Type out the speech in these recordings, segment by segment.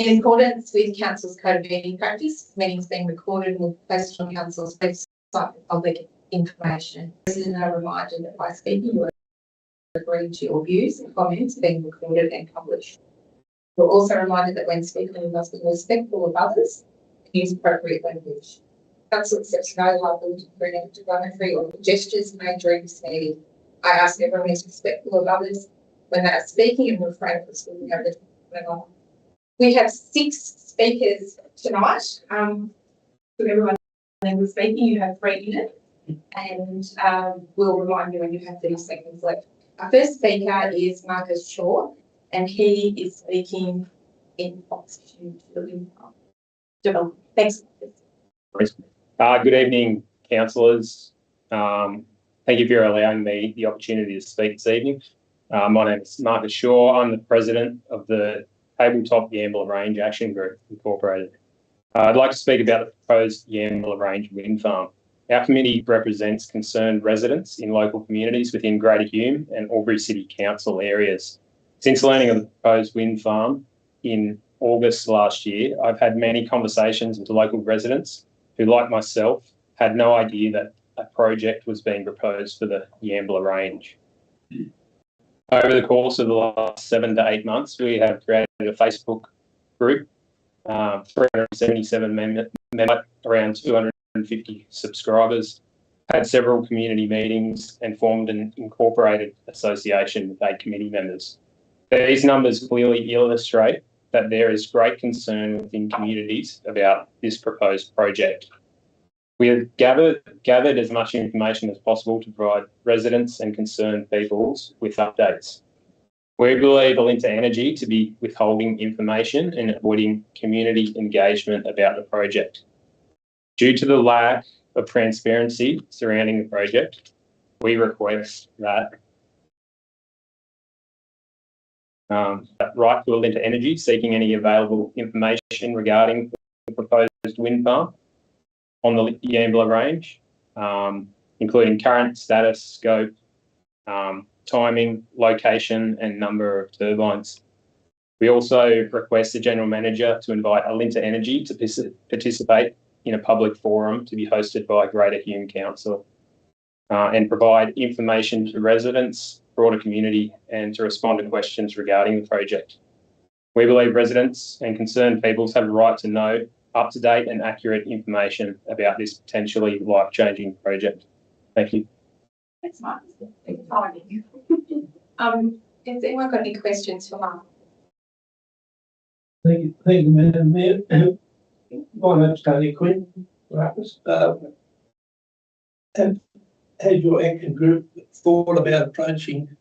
In accordance with Council's Code of Meeting Practice, meetings being recorded will be posted on Council's website for public information. Residents are reminded that by speaking, you are agreeing to your views and comments being recorded and published. You're also reminded that when speaking, you must be respectful of others and use appropriate language. Council accepts no liability for any derogatory or gestures made during this meeting. I ask everyone to be respectful of others when they are speaking and refrain from speaking over the time. We have 6 speakers tonight. For everyone who's speaking, you have 3 minutes, and we'll remind you when you have 30 seconds left. Our first speaker is Marcus Shaw, and he is speaking in opposition to the wind farm development. Thanks. Good evening, councillors. Thank you for allowing me the opportunity to speak this evening. My name is Marcus Shaw. I'm the president of the Tabletop Yambilla Range Action Group Incorporated. I'd like to speak about the proposed Yambilla Range wind farm. Our committee represents concerned residents in local communities within Greater Hume and Albury City Council areas. Since learning of the proposed wind farm in August last year, I've had many conversations with local residents who, like myself, had no idea that a project was being proposed for the Yambilla Range. Over the course of the last 7 to 8 months, we have created a Facebook group, 377 members, around 250 subscribers, had several community meetings and formed an incorporated association with 8 committee members. These numbers clearly illustrate that there is great concern within communities about this proposed project. We have gathered as much information as possible to provide residents and concerned peoples with updates. We believe Alinta Energy to be withholding information and avoiding community engagement about the project. Due to the lack of transparency surrounding the project, we request that right to Alinta Energy seeking any available information regarding the proposed wind farm on the Yambilla Range, including current status, scope, timing, location and number of turbines. We also request the General Manager to invite Alinta Energy to participate in a public forum to be hosted by Greater Hume Council and provide information to residents, broader community and to respond to questions regarding the project. We believe residents and concerned peoples have a right to know up-to-date and accurate information about this potentially life-changing project. Thank you. Thanks, Mark. Has anyone got any questions for Mark? Thank you, Madam Mayor. My name's Tony Quinn. Has your action group thought about approaching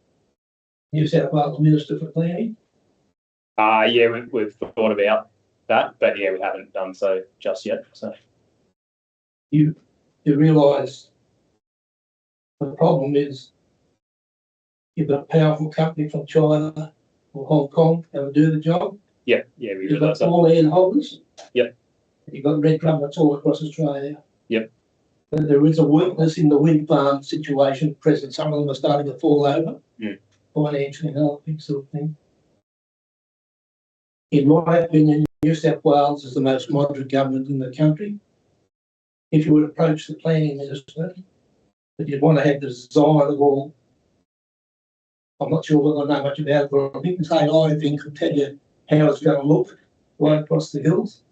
New South Wales Minister for Planning? Yeah, we've thought about that, but yeah, we haven't done so just yet. So you realise the problem is you've got a powerful company from China or Hong Kong that will do the job. Yeah, we You've realise got that. all land holders. Yep. You've got red governments all across Australia. Yep. And there is a weakness in the wind farm situation at present. Some of them are starting to fall over financially and other things sort of thing. In my opinion, New South Wales is the most moderate government in the country. If you would approach the planning minister, that you'd want to have the design of all, I'm not sure whether I know much about it, but I think this AI thing could tell you how it's going to look right across the hills.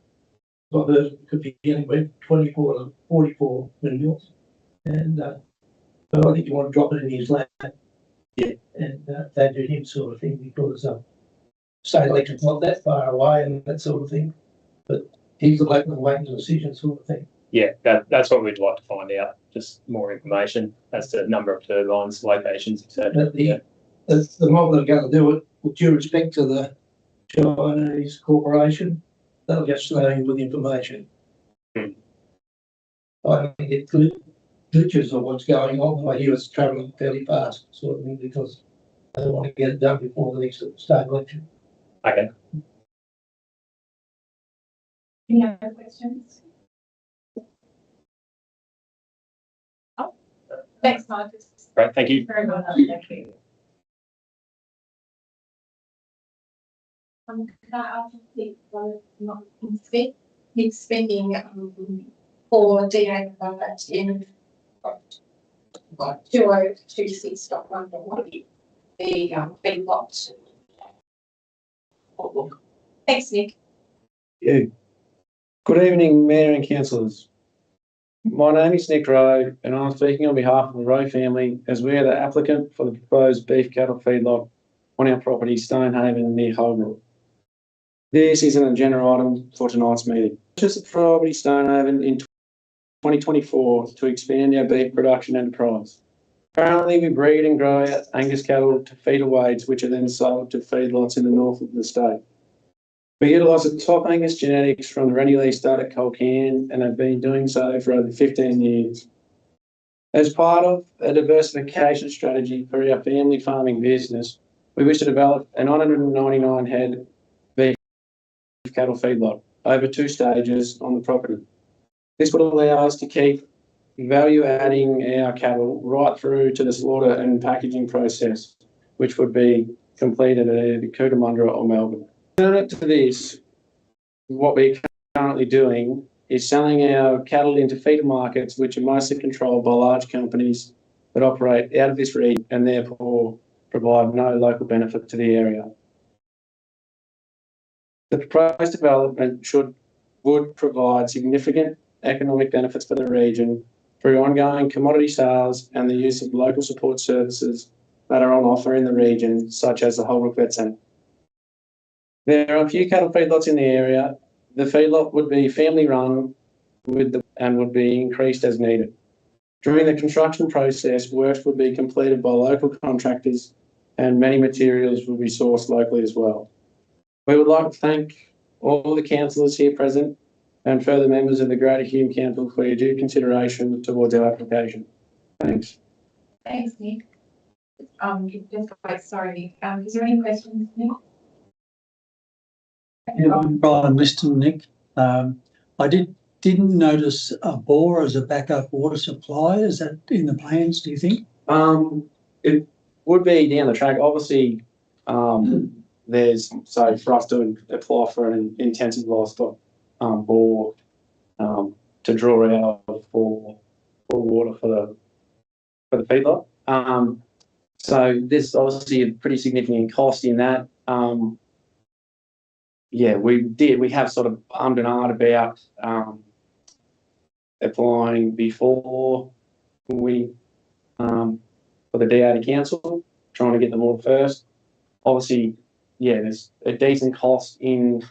I've heard it could be anywhere 24 to 44 windmills. And but I think you want to drop it in his lap. Yeah. And they do him sort of thing because state election's not that far away and that sort of thing. But he's the bloke that makes the decision sort of thing. Yeah, that's what we'd like to find out. Just more information as to number of turbines, locations, etc. The mob that are going to do it, with due respect to the Chinese corporation, they'll get snowing with information. I don't think it glitches of what's going on. I hear it's travelling fairly fast, sort of thing, because they want to get it done before the next state election. Okay. Any other questions? Oh, thanks, Marcus. Great, thank you. Very well done. Thank you. Can I ask if not spending for DA in 2026.1 the feedlot. Thanks, Nick. Yeah. Good evening, Mayor and councillors. My name is Nick Rowe and I'm speaking on behalf of the Rowe family as we are the applicant for the proposed beef cattle feedlot on our property Stonehaven near Holbrook. This is an agenda item for tonight's meeting. Purchase the property Stonehaven in 2024 to expand our beef production enterprise. Currently we breed and grow our Angus cattle to feeder weights which are then sold to feedlots in the north of the state. We utilise the top Angus genetics from the Rennie stud at Colcan and have been doing so for over 15 years. As part of a diversification strategy for our family farming business, we wish to develop an 199 head beef cattle feedlot over 2 stages on the property. This would allow us to keep value adding our cattle right through to the slaughter and packaging process, which would be completed at either Cootamundra or Melbourne. Alternative to this, what we're currently doing is selling our cattle into feeder markets, which are mostly controlled by large companies that operate out of this region and therefore provide no local benefit to the area. The proposed development would provide significant economic benefits for the region through ongoing commodity sales and the use of local support services that are on offer in the region, such as the Holbrook Vet Centre. There are a few cattle feedlots in the area. The feedlot would be family run and would be increased as needed. During the construction process, works would be completed by local contractors and many materials would be sourced locally as well. We would like to thank all the councillors here present and further members of the Greater Hume Council for your due consideration towards our application. Thanks. Thanks, Nick. Just wait, sorry, Nick. Is there any questions, Nick? Yeah, I'm Brian Liston, Nick. I didn't notice a bore as a backup water supply. Is that in the plans, do you think? It would be down the track. Obviously, there's, so for us to apply for an intensive livestock bore to draw out for water for the feedlot. So there's obviously a pretty significant cost in that. Yeah, we have sort of ummed and ahed about applying before we for the DA to council, trying to get them all first. Obviously, yeah, there's a decent cost in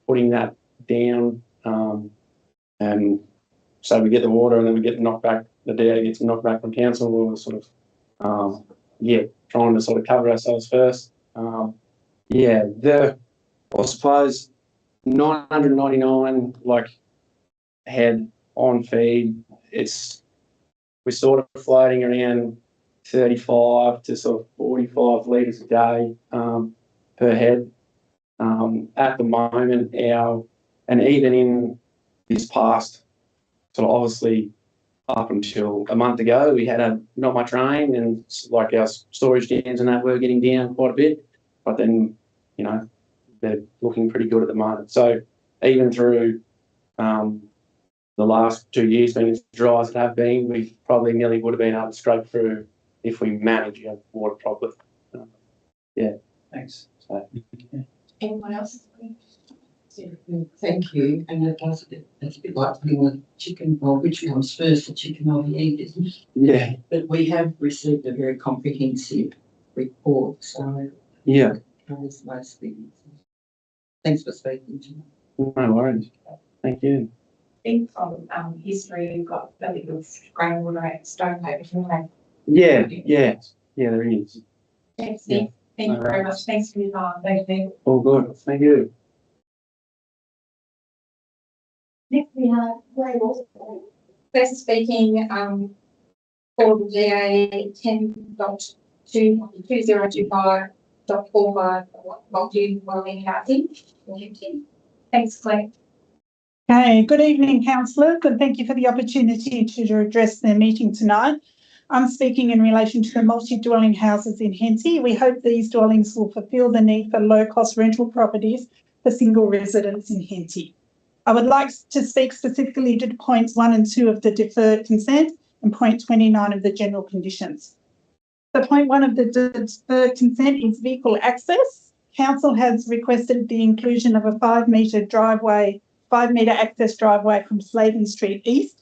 putting that down, and so we get the water and then we get knocked back. The DA gets knocked back from council. We're sort of trying to sort of cover ourselves first. I suppose 999 head on feed. We're sort of floating around 35 to sort of 45 litres a day per head. At the moment, and even in this past, sort of obviously up until a month ago, we had not much rain and our storage dams and that were getting down quite a bit, but then, they're looking pretty good at the moment. So even through the last 2 years being as dry as it have been, we probably nearly would have been able to scrape through if we manage our water properly. Thanks. So. Anyone else? Thank you. And it's a bit like putting a chicken, well, which comes first, the chicken or the egg, isn't it? Yeah. But we have received a very comprehensive report, so yeah, covers most things. Thanks for speaking to me. No worries. Thank you. I think from history, you've got a bit of groundwater at Stonehaven, right? Yeah, there is. Thanks, Nick. Thank you very much. Thanks for your time. Thank you. All good. Thank you. Next, we have Ray Walton. First speaking for the GA 10.2025.45 multi-dwelling housing. Thanks, Claire. Okay, good evening, councillors, and thank you for the opportunity to address the meeting tonight. I'm speaking in relation to the multi-dwelling houses in Henty. We hope these dwellings will fulfil the need for low-cost rental properties for single residents in Henty. I would like to speak specifically to points 1 and 2 of the deferred consent and point 29 of the general conditions. The point 1 of the deferred consent is vehicle access. Council has requested the inclusion of a 5-metre access driveway from Sladen Street East.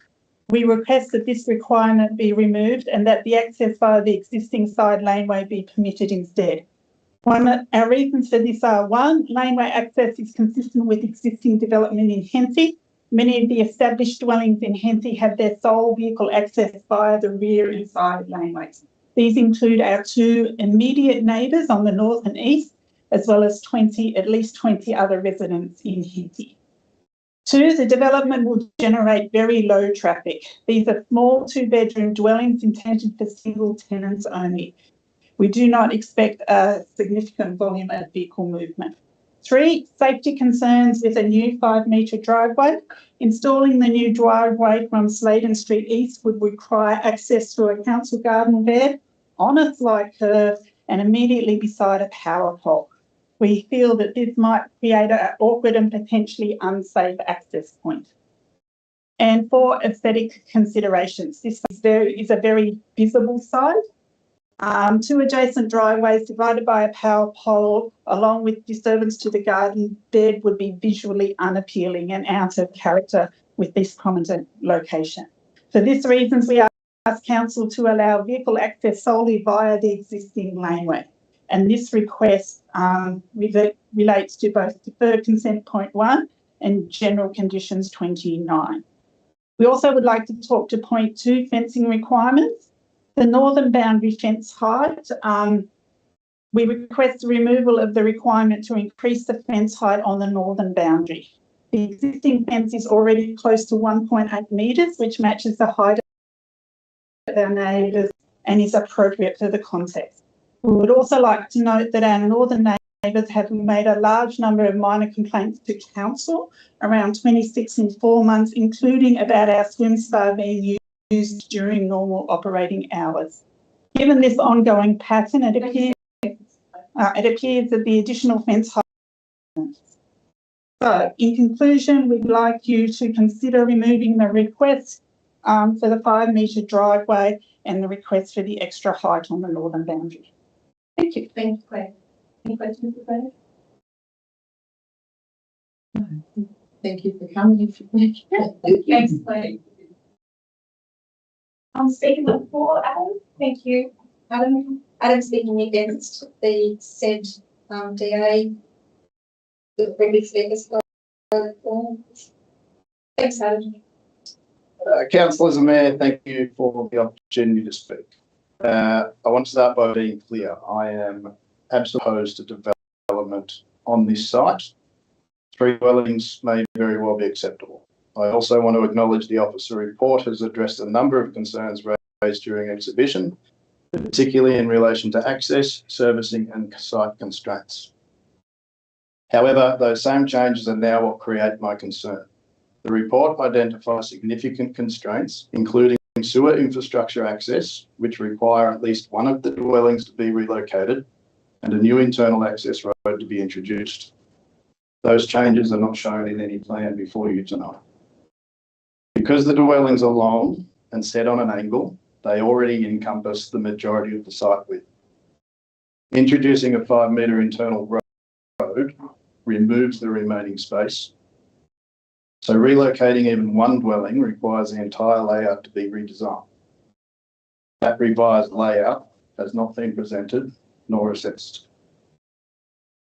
We request that this requirement be removed and that the access via the existing side laneway be permitted instead. Our reasons for this are: 1, laneway access is consistent with existing development in Henty. Many of the established dwellings in Henty have their sole vehicle access via the rear and side laneways. These include our 2 immediate neighbours on the north and east, as well as at least 20 other residents in Henty. 2, the development will generate very low traffic. These are small 2-bedroom dwellings intended for single tenants only. We do not expect a significant volume of vehicle movement. 3, safety concerns with a new 5-metre driveway. Installing the new driveway from Sladen Street East would require access through a council garden bed on a slight curve and immediately beside a power pole. We feel that this might create an awkward and potentially unsafe access point. And 4, aesthetic considerations. This is a very visible site. 2 adjacent driveways divided by a power pole, along with disturbance to the garden bed, would be visually unappealing and out of character with this prominent location. For this reason, we ask Council to allow vehicle access solely via the existing laneway. And this request relates to both deferred consent point 1 and general conditions 29. We also would like to talk to point 2, fencing requirements. The northern boundary fence height, we request the removal of the requirement to increase the fence height on the northern boundary. The existing fence is already close to 1.8 metres, which matches the height of our neighbours and is appropriate for the context. We would also like to note that our northern neighbours have made a large number of minor complaints to Council, around 26 in 4 months, including about our swim spa being used during normal operating hours. Given this ongoing pattern, it appears that the additional fence height. So, in conclusion, we'd like you to consider removing the request for the 5-metre driveway and the request for the extra height on the northern boundary. Thank you. Thank you, Claire. Any questions for Claire? No. Thank you for coming. Thanks, Claire. I'm speaking for Adam. Thank you, Adam. Adam speaking against the said DA. The previously described form. Thanks, Adam. Councillors and Mayor, thank you for the opportunity to speak. I want to start by being clear. I am absolutely opposed to development on this site. 3 dwellings may very well be acceptable. I also want to acknowledge the officer report has addressed a number of concerns raised during exhibition, particularly in relation to access, servicing and site constraints. However, those same changes are now what create my concern. The report identifies significant constraints, including sewer infrastructure access, which require at least one of the dwellings to be relocated and a new internal access road to be introduced. Those changes are not shown in any plan before you tonight. Because the dwellings are long and set on an angle, they already encompass the majority of the site width. Introducing a 5-metre internal road removes the remaining space. So relocating even one dwelling requires the entire layout to be redesigned. That revised layout has not been presented nor assessed.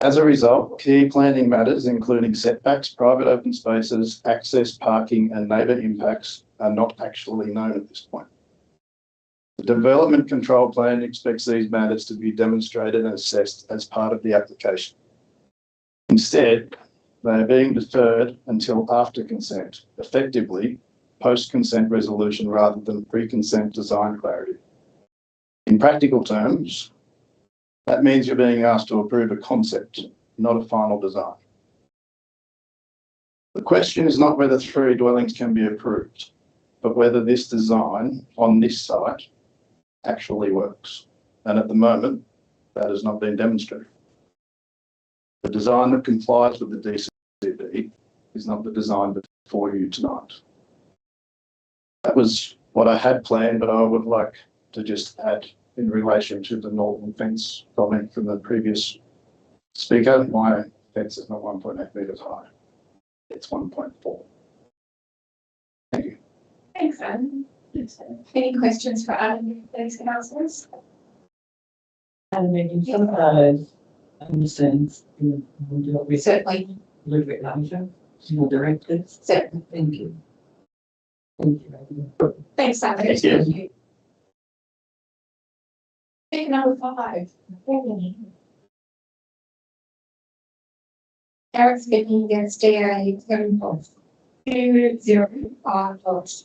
As a result, key planning matters, including setbacks, private open spaces, access, parking and neighbour impacts, are not actually known at this point. The Development Control Plan expects these matters to be demonstrated and assessed as part of the application. Instead, they are being deferred until after consent, effectively post-consent resolution rather than pre-consent design clarity. In practical terms, that means you're being asked to approve a concept, not a final design. The question is not whether 3 dwellings can be approved, but whether this design on this site actually works. And at the moment, that has not been demonstrated. The design that complies with the DCD is not the design before you tonight. That was what I had planned, but I would like to just add in relation to the northern fence comment from the previous speaker. My fence is not 1.8 metres high. It's 1.4. Thank you. Thanks, Adam. Any questions for Adam, please, councillors? And maybe some of those understands, we'll deal with Certainly, a little bit later, more directives. certainly. Thank you. Thank you. Thanks, Adam. Thank you. Pick number 5. Eric speaking against DA 7.205.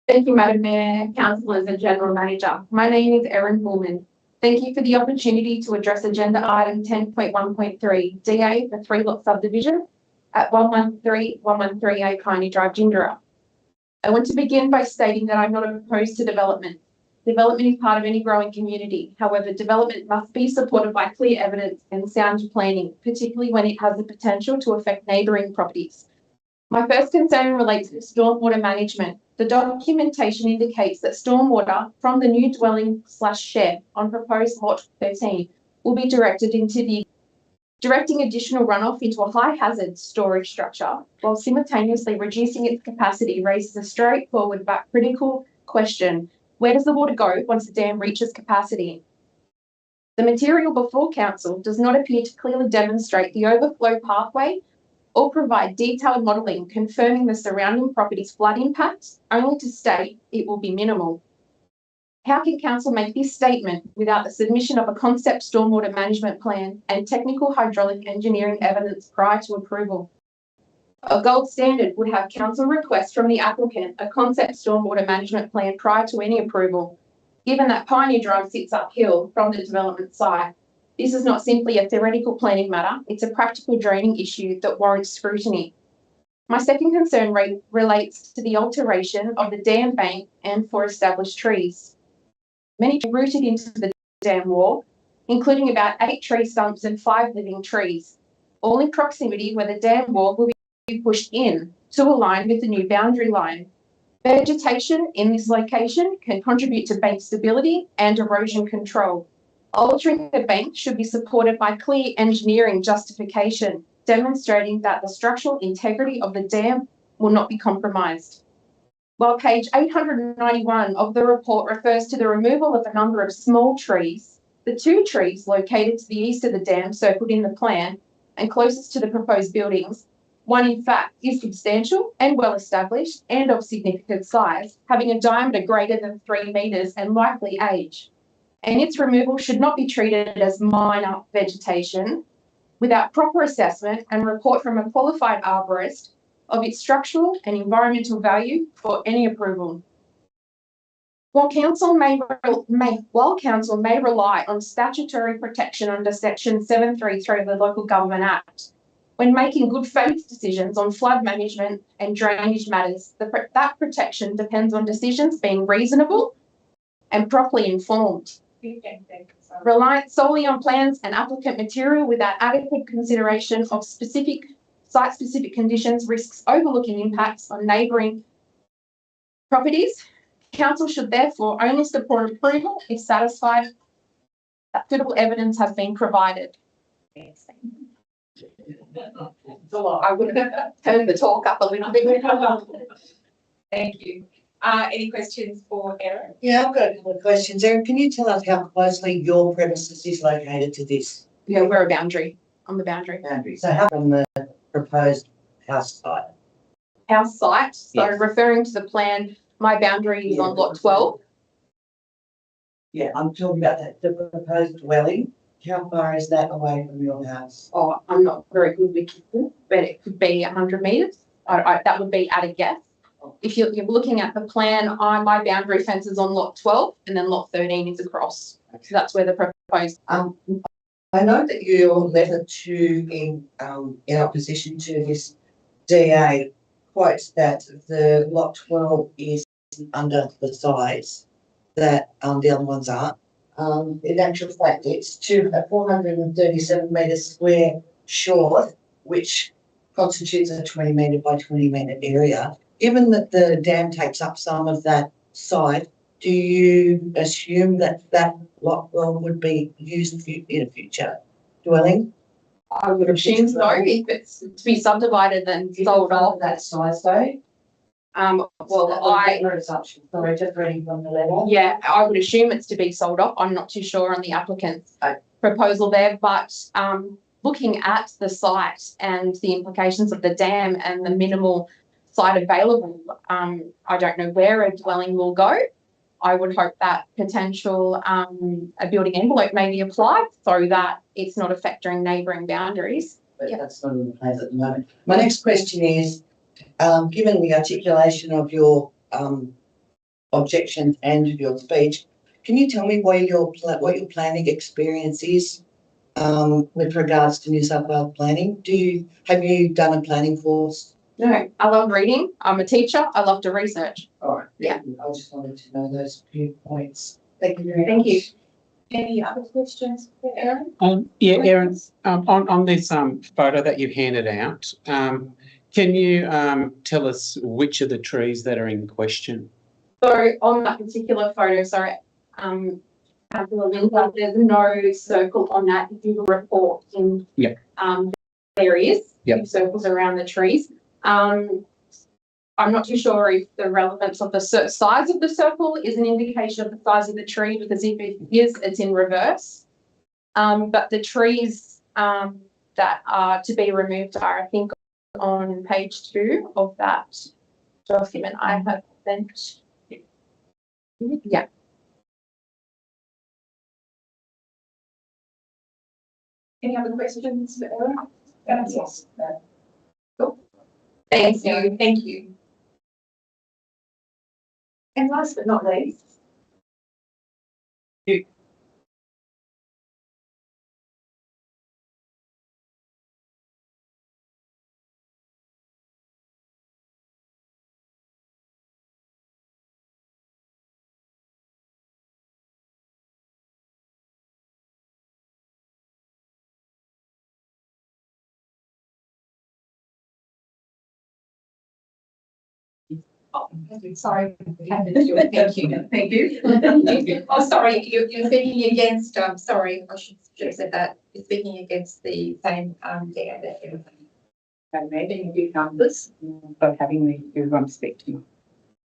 Thank you, Madam Mayor, councillors and General Manager. My name is Erin Pullman. Thank you for the opportunity to address agenda item 10.1.3, DA for 3-lot subdivision at 113 Piney Drive, Gindera. I want to begin by stating that I'm not opposed to development. Development is part of any growing community. However, development must be supported by clear evidence and sound planning, particularly when it has the potential to affect neighbouring properties. My first concern relates to stormwater management. The documentation indicates that stormwater from the new dwelling/shed on proposed lot 13 will be directing additional runoff into a high hazard storage structure while simultaneously reducing its capacity raises a straightforward but critical question. Where does the water go once the dam reaches capacity? The material before council does not appear to clearly demonstrate the overflow pathway or provide detailed modelling confirming the surrounding property's flood impacts, only to state it will be minimal. How can council make this statement without the submission of a concept stormwater management plan and technical hydraulic engineering evidence prior to approval? A gold standard would have council request from the applicant a concept stormwater management plan prior to any approval, given that Piney Drive sits uphill from the development site. This is not simply a theoretical planning matter, it's a practical draining issue that warrants scrutiny. My second concern relates to the alteration of the dam bank and for established trees. Many rooted into the dam wall, including about 8 tree stumps and 5 living trees, all in proximity where the dam wall will be pushed in to align with the new boundary line. Vegetation in this location can contribute to bank stability and erosion control. Altering the bank should be supported by clear engineering justification, demonstrating that the structural integrity of the dam will not be compromised. While page 891 of the report refers to the removal of a number of small trees, the 2 trees located to the east of the dam circled in the plan and closest to the proposed buildings, one in fact is substantial and well established and of significant size, having a diameter greater than 3 metres and likely age. And its removal should not be treated as minor vegetation without proper assessment and report from a qualified arborist of its structural and environmental value for any approval. While council may rely on statutory protection under section 733 of the Local Government Act, when making good faith decisions on flood management and drainage matters, that protection depends on decisions being reasonable and properly informed. Reliance solely on plans and applicant material without adequate consideration of site-specific conditions risks overlooking impacts on neighbouring properties. Council should therefore only support approval if satisfied that suitable evidence has been provided. I would have turned the talk up a little bit. Thank you. Any questions for Erin? Yeah, I've got a couple of questions. Erin, can you tell us how closely your premises is located to this Yeah, we're a boundary, on the boundary. boundary? So how from the proposed house site? House site, so Yes. referring to the plan, my boundary is on lot 12. Yeah, I'm talking about that, the proposed dwelling. How far is that away from your house? Oh, I'm not very good with it, but it could be 100 metres. That would be at a guess. If you're looking at the plan, my boundary fence is on lot 12 and then lot 13 is across. So that's where the proposed. I know that your letter in opposition to this DA quotes that the lot 12 is under the size that the other ones are. In actual fact, it's 437 metres square short, which constitutes a 20 metre by 20 metre area. Given that the dam takes up some of that site, do you assume that that lot 12 would be used in a future dwelling? I would assume so. If it's to be subdivided and sold off. That size though? Sorry, just reading from the letter. Yeah, I would assume it's to be sold off. I'm not too sure on the applicant's proposal there, but looking at the site and the implications of the dam and the minimal site available, I don't know where a dwelling will go. I would hope that potential a building envelope may be applied so that it's not affecting neighbouring boundaries. But that's not in the plans at the moment. My next question is, given the articulation of your objections and your speech, can you tell me what your planning experience is with regards to New South Wales planning? Have you done a planning course? No, I love reading. I'm a teacher. I love to research. All right. Yeah. I just wanted to know those few points. Thank you very much. Thank you. Any other questions for Erin? Yeah, Erin, on this photo that you've handed out, can you tell us which of the trees that are in question? So on that particular photo, sorry, Councillor Linda, there's no circle on that. If you report in, there is two circles around the trees. I'm not too sure if the relevance of the size of the circle is an indication of the size of the tree, because if it is, it's in reverse. But the trees that are to be removed are, I think, on page 2 of that document I have sent. Yeah. Any other questions for Erin? Yes. Cool. Thank you. Thank you. And last but not least, sorry. Thank you. Thank you. Oh, sorry. You're speaking against. Sorry, I should have said that. You're speaking against the same DA that everybody. Maybe you numbers for having me who I'm speaking.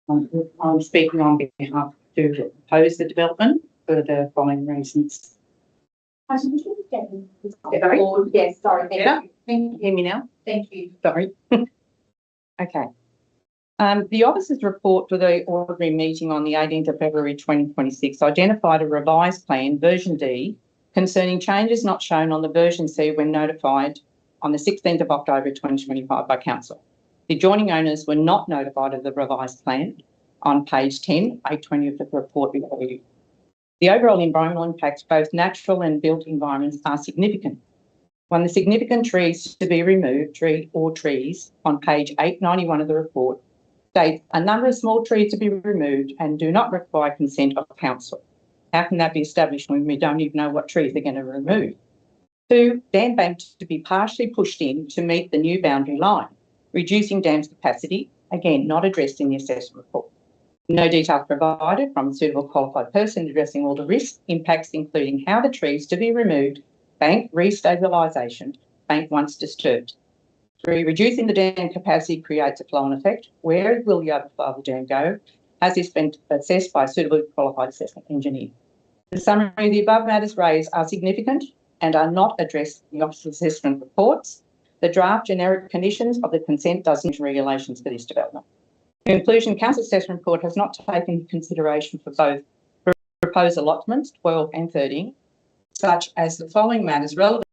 I'm speaking on behalf to oppose the development for the following reasons. Sorry. Yes, sorry. Can you hear me now? Thank you. Sorry. Okay. The officer's report for the ordinary meeting on the 18th of February 2026 identified a revised plan, version D, concerning changes not shown on the version C when notified on the 16th of October 2025 by Council. The adjoining owners were not notified of the revised plan on page 10, 820 of the report before you. The overall environmental impacts, both natural and built environments, are significant. One of the significant trees to be removed, trees, on page 891 of the report, states a number of small trees to be removed and do not require consent of Council. How can that be established when we don't even know what trees they're going to remove? 2, dam bank to be partially pushed in to meet the new boundary line, reducing dam's capacity, again, not addressed in the assessment report. No details provided from a suitable qualified person addressing all the risks, impacts, including how the trees to be removed, bank restabilisation, bank once disturbed. 3, reducing the dam capacity creates a flow-on effect. Where will the overflow of the dam go? Has this been assessed by a suitably qualified assessment engineer? The summary of the above matters raised are significant and are not addressed in the officer's assessment reports. The draft generic conditions of the consent does not regulations for this development. In conclusion, Council's assessment report has not taken into consideration for both proposed allotments 12 and 13, such as the following matters relevant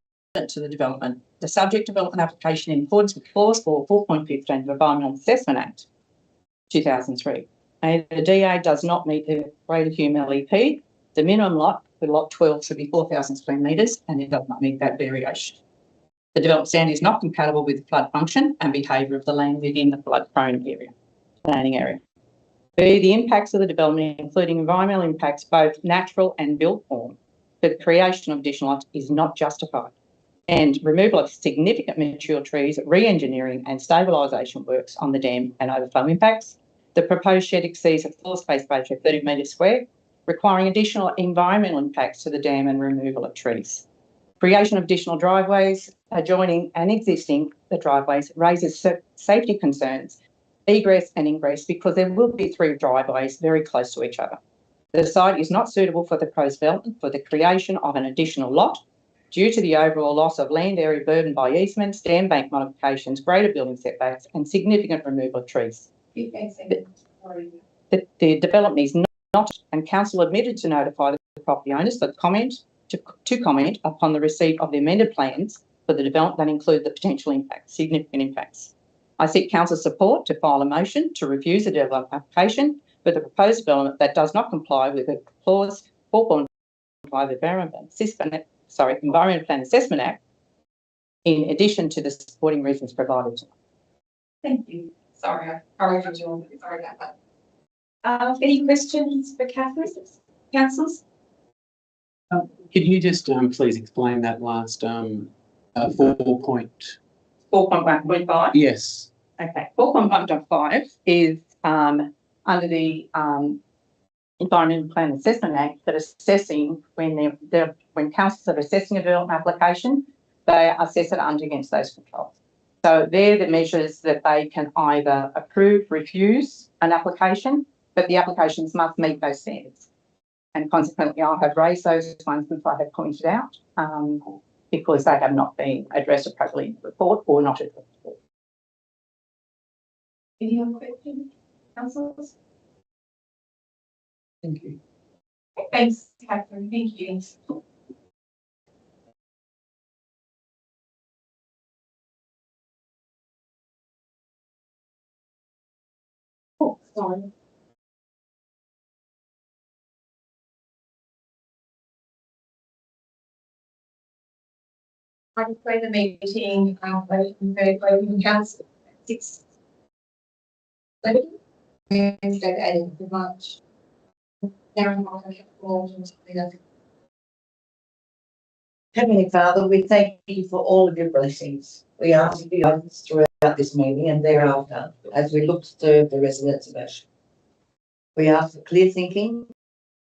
to the development: the subject development application in accordance with clause 4.15 of the Environmental Assessment Act 2003. And the DA does not meet the Greater Hume LEP. The minimum lot for lot 12 should be 4,000 square metres, and it does not meet that variation. The development standard is not compatible with the flood function and behaviour of the land within the flood-prone area, planning area. B, the impacts of the development, including environmental impacts, both natural and built form, for the creation of additional lots is not justified. And removal of significant mature trees, re-engineering and stabilisation works on the dam and overflow impacts. The proposed shed exceeds a floor space ratio of 30 metres square, requiring additional environmental impacts to the dam and removal of trees. Creation of additional driveways adjoining and existing the driveways raises safety concerns, egress and ingress, because there will be 3 driveways very close to each other. The site is not suitable for the proposed development for the creation of an additional lot due to the overall loss of land area burdened by easements, dam bank modifications, greater building setbacks and significant removal of trees. The development is not, and council admitted to notify the property owners to comment upon the receipt of the amended plans for the development that include the potential impacts, significant impacts. I seek council support to file a motion to refuse the development application for the proposed development that does not comply with the clause 4.5 of the Environmental Plan Assessment Act, in addition to the supporting reasons provided. Thank you. Sorry, I corrected you. Sorry about that. Any questions for councillors? Could you just please explain that last 4.1.5? Yes. Okay, 4.1.5 is under the Environmental Plan Assessment Act that assessing when councils are assessing a development application, they assess it under against those controls. So they're the measures that they can either approve, refuse an application, but the applications must meet those standards. And consequently, I have raised those ones which I have pointed out because they have not been addressed appropriately in the report or not addressed. Any other questions, councillors? Thank you. Thanks, Catherine. Thank you. Oh, sorry. I declare the meeting open council at 6:30, Wednesday, the 8th of March. Heavenly Father, we thank you for all of your blessings. We ask you to guide us throughout this meeting and thereafter as we look to serve the residents of Ashford. We ask for clear thinking and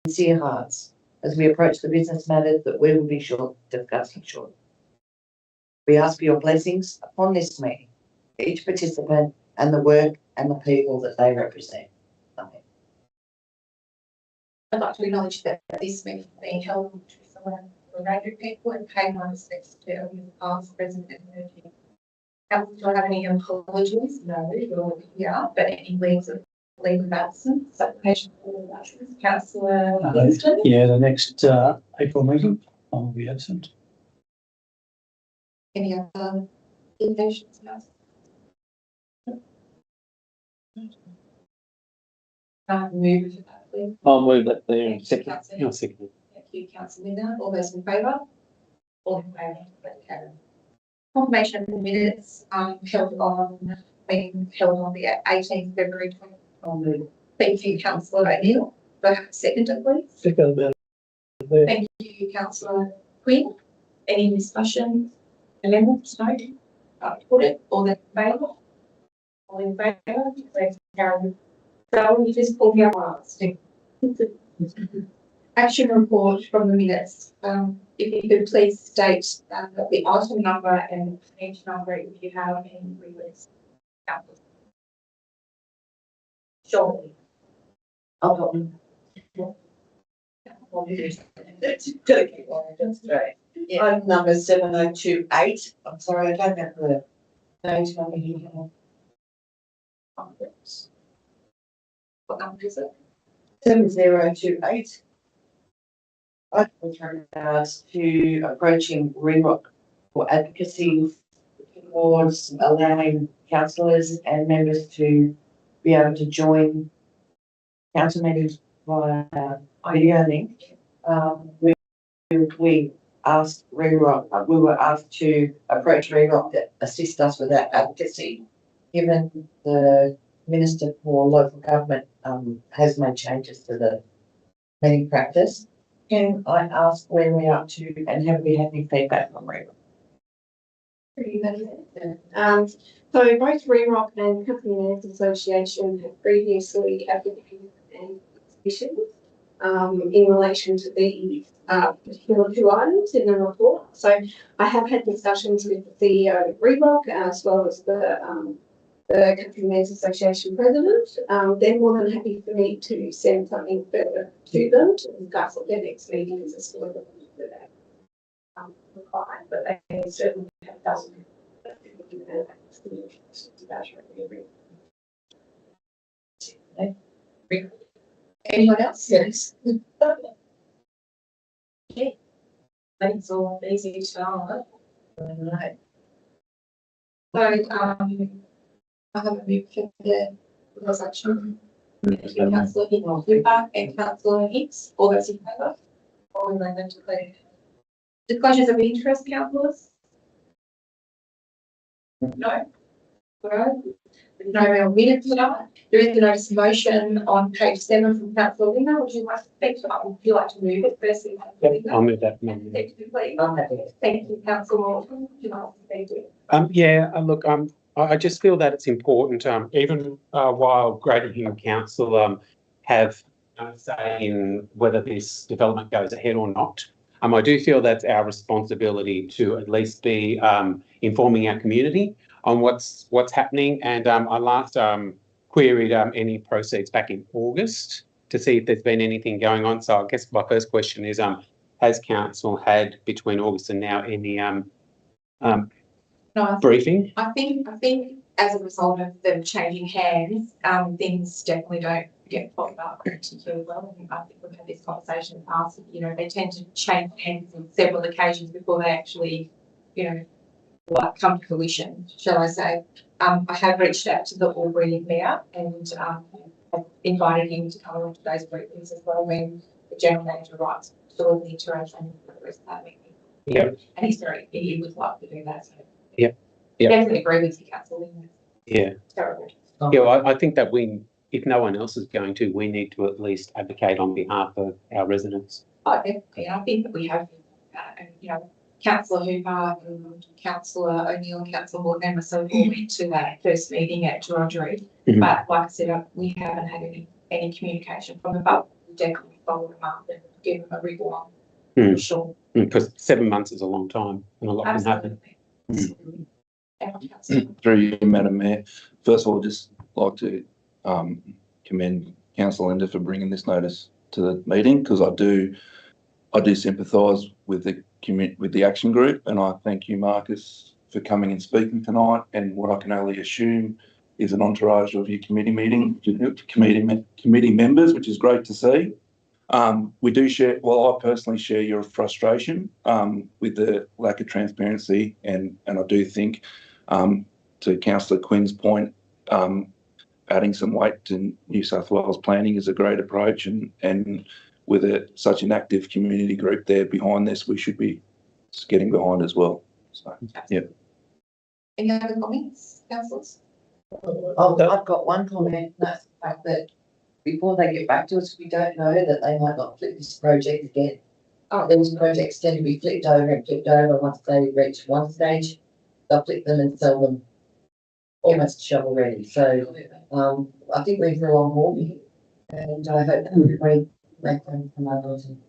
sincere hearts as we approach the business matters that we will be discussing shortly. We ask for your blessings upon this meeting, each participant and the work and the people that they represent. Amen. I'd like to acknowledge that this meeting is being held with a range of people and pay my respects to elders past, present and emerging. Council, do I have any apologies? No, you're here, but any leaves of absence? Application for absence. Councillor Winston? Yeah, the next April meeting, I will be absent. Any other invitations? Move for that, please. I'll move that there. Second. I'll second it. Thank you, councillor Winner. All those in favour? All in favour. Okay. Confirmation of the minutes held on the 18th February 2020. Thank you, councillor O'Neill. Do I have a seconder, please? Second about Thank you, councillor Quinn. Any discussion? Amendments? No. Put it. All in favour? All in favour? Declare carried. So you just pull your last. Action report from the minutes. If you could please state the item number and page number if you have any release. Surely. I've got one. That's right. Item number 7028. I'm sorry, I don't have the page number here. What number is it? 7028. I with regards to approaching REROC for advocacy towards allowing councillors and members to be able to join council meetings via video link. We asked REROC, we were asked to approach REROC to assist us with that advocacy, given the Minister for Local Government has made changes to the meeting practice. Can I ask where we are up to and have we had any feedback from REROC? So both REROC and Company Owners Association have previously advocated and petitions in relation to the particular two items in the report. So I have had discussions with the CEO of REROC as well as the Country Mayors Association president. They're more than happy for me to send something further to them to discuss at their next meeting as a sort of required, but they certainly have done. Anyone else? Yes. Okay. Thanks all easy to know. Right. So, I have a move for the transaction. Thank you, Councillor Hooper and Councillor Hicks. All those in favour? All in favour to declare. Disclosures of interest, councillors? No. All right. There's no real minutes for that. There is a notice of motion on page 7 from Councillor Linger. Would you like to speak to that? Would you like to move it firstly? I'll move that. Please. I'm happy. Thank you, Councillor Morton. Would you like to speak to it? Look, I just feel that it's important, even while Greater Hume Council have no say in whether this development goes ahead or not. I do feel that's our responsibility to at least be informing our community on what's happening. And I last queried any proceeds back in August to see if there's been anything going on. So I guess my first question is, has council had between August and now any briefing? I think as a result of them changing hands, things definitely don't get followed up particularly well. And I think we've had this conversation in the past. You know, they tend to change hands on several occasions before they actually, come to fruition, shall I say. I have reached out to the Albury Mayor and have invited him to come along to those briefings as well when the General Manager writes to all the iteration for the rest of that meeting. Yep. And he would like to do that. So Yep. definitely agree with you, Councillor. Yeah. Terrible. Yeah, well, I think that if no one else is going to, we need to at least advocate on behalf of our residents. Oh, definitely. I think that we have, Councillor Hooper and Councillor O'Neill and Councillor Morton and myself all went to that first meeting at Georgery. Mhm. But like I said, we haven't had any communication from above. We definitely followed them up and give them a wriggle on, for sure. Because 7 months is a long time and a lot can happen. Absolutely. Through you, Madam Mayor. First of all, just like to commend Councillor Linder for bringing this notice to the meeting, because I do sympathise with the action group, and I thank you, Marcus, for coming and speaking tonight. And what I can only assume is an entourage of your committee members, which is great to see. We do share. Well, I personally share your frustration with the lack of transparency, and I do think, to Councillor Quinn's point, adding some weight to New South Wales planning is a great approach, and with such an active community group there behind this, we should be getting behind as well. So, yeah. Any other comments, councillors? Oh, I've got one comment. That's the fact that before they get back to us, we don't know that they might not flip this project again. These projects tend to be flipped over and flipped over. Once they reach one stage, they'll flip them and sell them almost shovel ready. So I think we're all on board here, and I hope that everybody make them come over and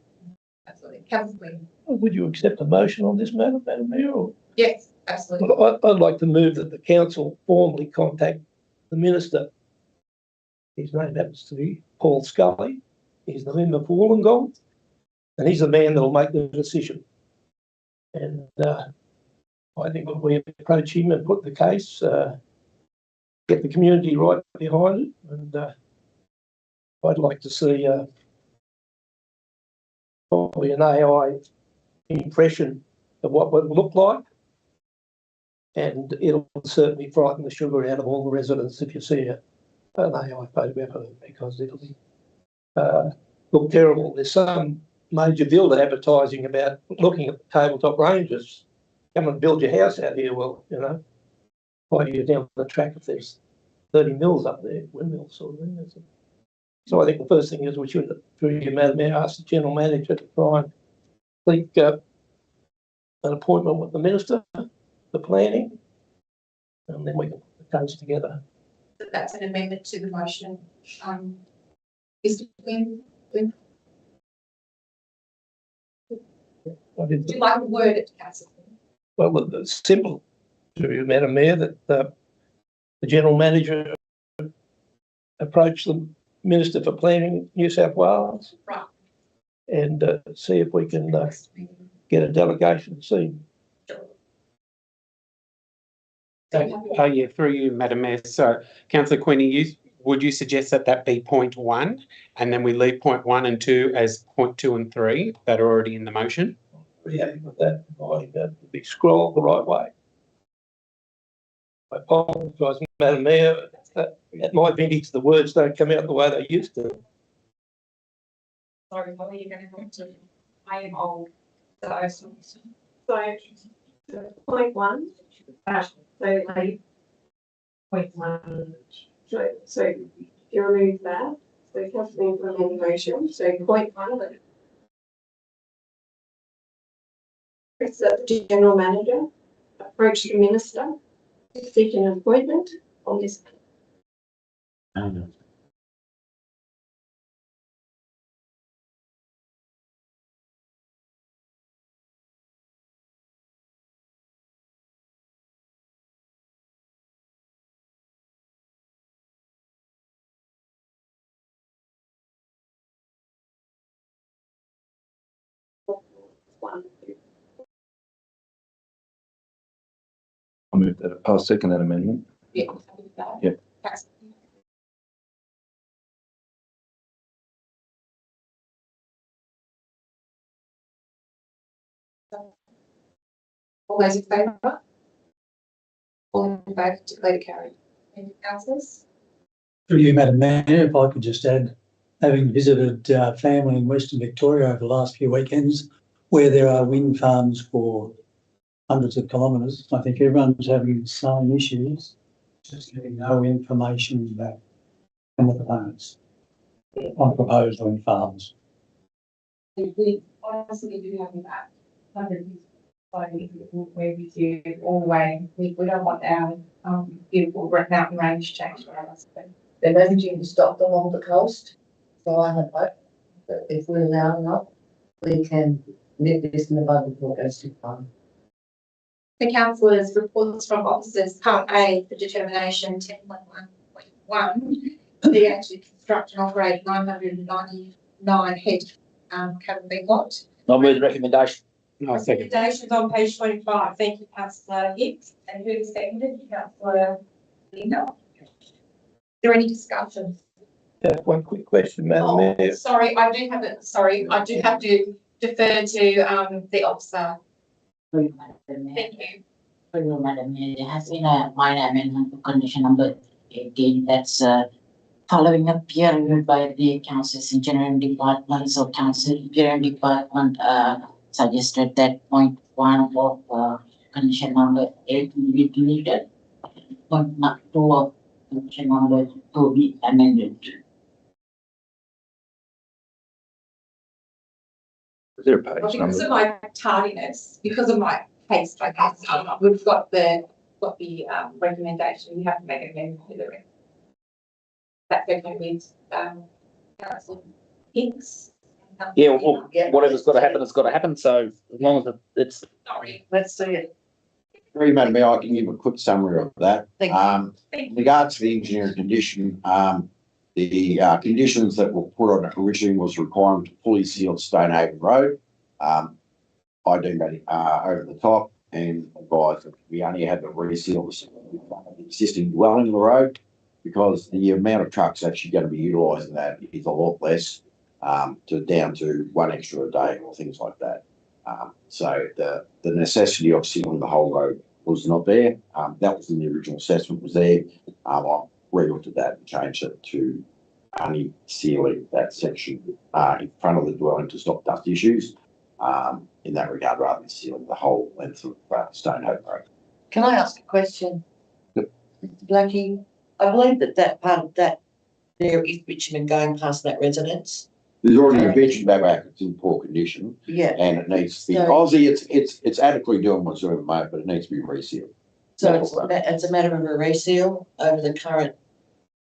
Absolutely. Councillor Quinn. Would you accept a motion on this matter, Madam Mayor? Or? Yes, absolutely. Well, I'd like to move that the council formally contact the minister. His name happens to be Paul Scully. He's the member for Wollongong, and he's the man that will make the decision. And I think if we approach him and put the case, get the community right behind it, and I'd like to see probably an AI impression of what would look like. And it'll certainly frighten the sugar out of all the residents if you see an AI photograph of it, because it'll be look terrible. There's some major builder advertising about looking at the tabletop ranges. Come and build your house out here. Well, you know, why do you down the track if there's 30 mills up there, windmills sort of thing. So I think the first thing is we should, through you, Madam Mayor, ask the General Manager to try and seek an appointment with the Minister for planning, and then we can put the case together. That's an amendment to the motion. Mr. Quinn, would you like to word it, Councillor? Well, it's simple, to you, Madam Mayor, that the General Manager approach the Minister for Planning, New South Wales, Right. and see if we can get a delegation to see him. Yeah, through you, Madam Mayor. So, Councillor Quinn, would you suggest that be point 1, and then we leave point 1 and 2 as point 2 and 3 that are already in the motion? Pretty happy with that, providing that the big scroll the right way. I apologise, Madam Mayor. At my vintage, the words don't come out the way they used to. Sorry, Molly, you're going to have to. I am old. So Point 1. So like point 1. So you remove that. So councillor implementing motion. So point 1. That the General Manager approach the Minister to seek an appointment on this. I move that. I'll second that amendment. yeah, Yep. All those in favour? All in favour, declare it carried. Thank you, councillors. Through you, Madam Mayor, if I could just add, having visited family in Western Victoria over the last few weekends, where there are wind farms for hundreds of kilometres, I think everyone's having the same issues, just getting no information back from the proponents on proposed wind farms. We honestly do have that. We're with you always. We don't want our beautiful mountain range changed for us. They're managing to stop them on the coast, so I have hope that if we're loud enough, we can nip this in the bud before it goes too far. The councillors' reports from officers, part A, for determination 10.1.1, the actually construct and operate 999 head cattle feedlot. I'll move the recommendation. No, second. Recommendations on page 25. Thank you, councillor Hicks. And who seconded? Councillor Linda. Is there any discussion? One quick question, Madam Mayor. Sorry, I do have it. Sorry, I do have to defer to the officer. Thank you. Madam Mayor, there has been a minor amendment to condition number 18 that's following a peer review by the councils in general department. So council general department suggested that point 1 of condition number 8 will be deleted. Point 2 of condition number 2 be amended. Is there a page Well, because number? of my tardiness, because of my haste, I guess, we've got the recommendation. You have to make an amendment to the rest. That's okay with councillor Hicks. Councillor well, Hume. whatever's got to happen, it's got to happen. So as long as it's Sorry. Let's see it. Very Madam Mayor, I can give a quick summary of that. Thank you. In regards to the engineering condition, the conditions that were put on it originally was requirement to fully seal Stonehaven Road. I deemed that over the top and advised that we only had to reseal the existing dwelling in the road because the amount of trucks actually going to be utilising that is a lot less, down to one extra a day or things like that. So the necessity of sealing the whole road was not there. That was in the original assessment was there. I re-looked at that and changed it to only sealing that section in front of the dwelling to stop dust issues in that regard rather than sealing the whole length of Stonehaven Road. Can I ask a question? Yep. Blackie, I believe that part of that there is bitumen going past that residence. There's already a bitumen back, it's in poor condition. Yeah. And it needs to be, So- Aussie, it's adequately doing what's doing at the moment, but it needs to be resealed. So it's a matter of a reseal over the current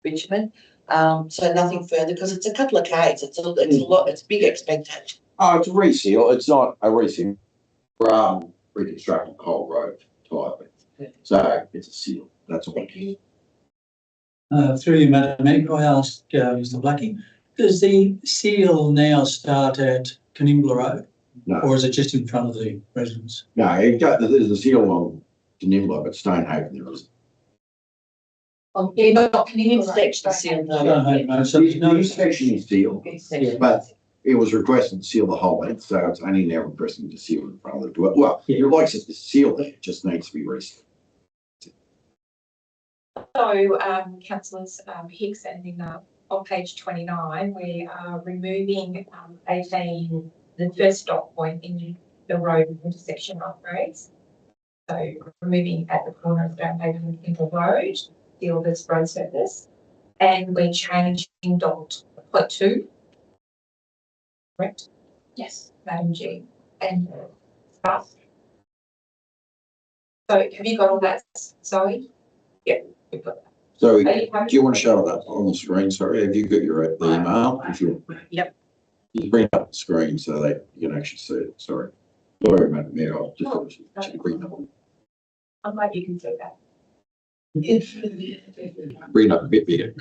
bitumen. So nothing further because it's a couple of Ks. It's a lot. It's a big expectation. Oh, it's a reseal. It's not a reseal. Reconstructing the whole road type. So it's a seal. That's all. Thank you. Through you, Madam Mayor, can I ask Mr. Blackie, does the seal now start at Canimbla Road? No. Or is it just in front of the residence? No, there's a seal on Canimbla, but Stonehaven there is. Yeah, not The intersection seal No, though. no, so there's no, The section is sealed, but it was requested to seal the whole length, so it's only now requesting to seal in front of the door. Well, it likes it to seal there, it just needs to be resealed. So, councillors Hicks and Mignar, on page 29, we are removing 18, the first stop point in the road intersection upgrades. So removing at the corner of Stonehaven and Kimble Road, seal this road surface, and we're changing dot point 2. Correct? Yes, Madam G. And stuff. So have you got all that, Zoe? Yeah, we've got that. So, Are do you happy? you want to show it up on the screen? Sorry, have you got your the email? If you Yep. you bring up the screen so that you can actually see it. Sorry. Sorry, Madam Mayor, I'll just bring it up. I'm glad you can see that. Bring it up a bit bigger.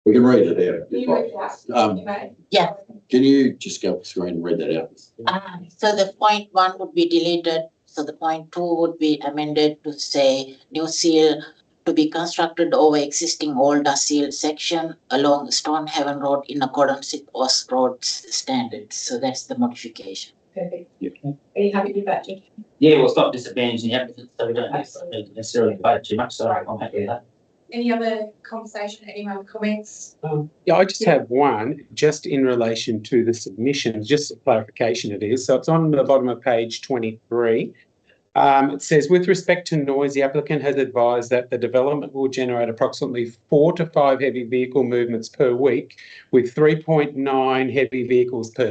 We can read it out. Can you read that? Um, You may. Yeah. Can you just go up the screen and read that out? So the point 1 would be deleted. So the point 2 would be amended to say new seal to be constructed over existing older seal section along Stonehaven Road in accordance with West Road standards. So that's the modification. Perfect. Are you happy with that, Jeff? yeah, we'll stop disadvantaging the applicants so we don't necessarily debate too much. So I'm happy with that. Any other conversation, any other comments? Yeah, I just have one, just in relation to the submissions, just a clarification it is. So it's on the bottom of page 23. It says, with respect to noise, the applicant has advised that the development will generate approximately 4 to 5 heavy vehicle movements per week, with 3.9 heavy vehicles per.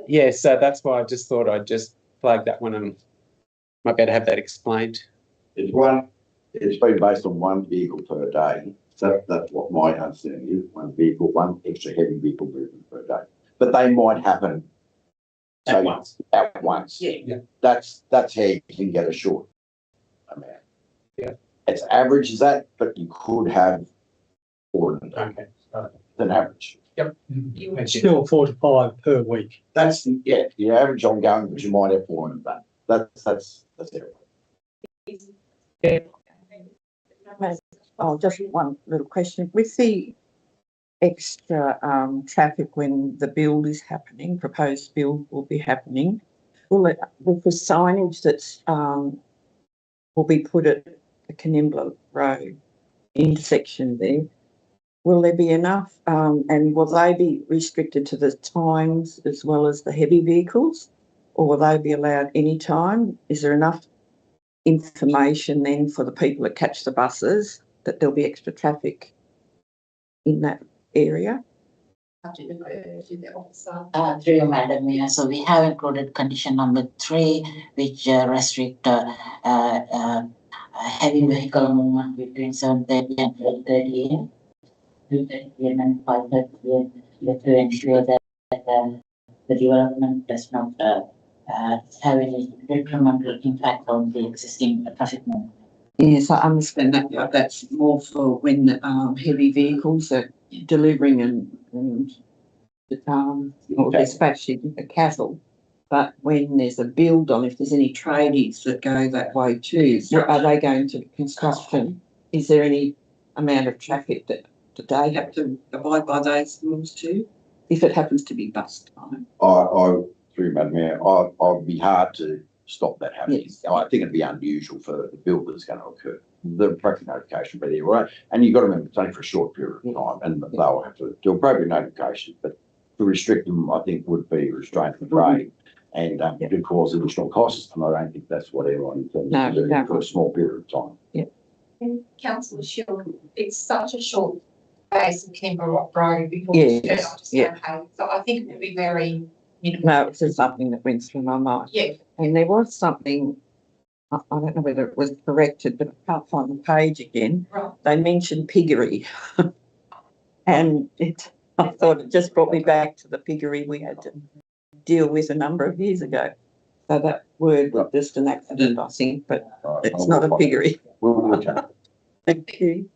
Yeah, so that's why I just thought I'd just flag that one and might better have that explained. It's been based on one vehicle per day. So that's what my understanding is, one vehicle, one extra heavy vehicle movement per day. But they might happen At once. At once. Yeah. That's how you can get a short amount. Yeah. It's average is that, but you could have 4 in a day. Okay. An average. it's still 4 to 5 per week. That's the average ongoing, but you might have 4 in a day. That's it. Oh, just one little question. With the extra traffic when the build is happening, proposed build will be happening, will the signage that's will be put at the Canimbla Road intersection there, will there be enough and will they be restricted to the times as well as the heavy vehicles, or will they be allowed any time? Is there enough information then for the people that catch the buses that there'll be extra traffic in that area? have to defer to the officer. Through you, Madam Mayor, so we have included condition number 3, which restrict heavy vehicle movement between 7:30 and 8:30 AM, 2:30 PM and 5:30 PM, to ensure that the development does not have any detrimental impact on the existing traffic movement. Yes, I understand that, but that's more for when heavy vehicles are delivering and or dispatching a cattle. But when there's a build on, if there's any tradies that go that way too, are they going to construction? Is there any amount of traffic that they have to abide by those rules too? If it happens to be bus time. Through Madam Mayor, I'd be hard to stop that happening. Yes. I think it'd be unusual for the build that's going to occur. The traffic notification will be there, right? And you've got to remember, it's only for a short period of time, and they'll have to do appropriate notification. But to restrict them, I think, would be restraint from trade and could cause additional costs. And I don't think that's what everyone intends to do for a small period of time. And Councillor Shield, it's such a short space in Canberra Road before Yes, you turn up to Stonehenge. So I think it would be very minimal. No, it's just something that went through my mind. Yeah. And there was something, I don't know whether it was corrected, but I can't find the page again. Right. They mentioned piggery. And I thought it just brought me back to the piggery we had to deal with a number of years ago. So that word was just an accident, I think, but it's not a piggery. Thank you.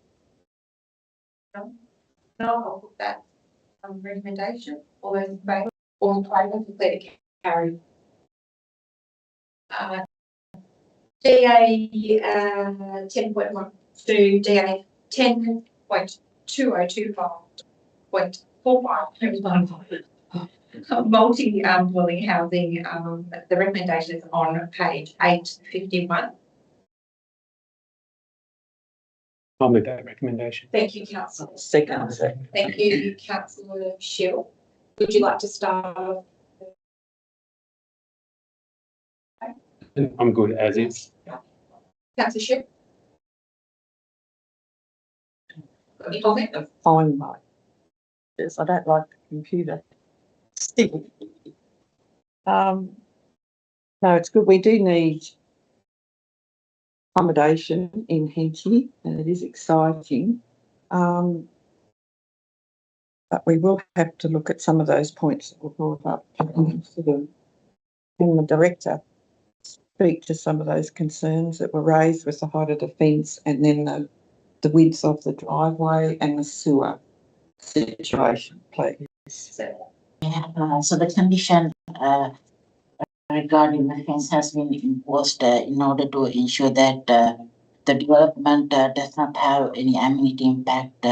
No, I'll put that recommendation. All those in favour? All in favour, declare to carry. DA 10.1 to DA 10.2025.45. Multi-dwelling housing, the recommendation is on page 851. I'll move that recommendation. Thank you, Councillor. Second. Thank you, Councillor Shield. Would you like to start? I'm good as is. Councillor Shield? Got any comment? Fine, right. Yes, I don't like the computer. Still. No, it's good. We do need accommodation in Henty, and it is exciting. But we will have to look at some of those points that were brought up and the director speak to some of those concerns that were raised with the height of the fence and then the width of the driveway and the sewer situation, please. So the condition regarding the fence has been imposed in order to ensure that the development does not have any amenity impact,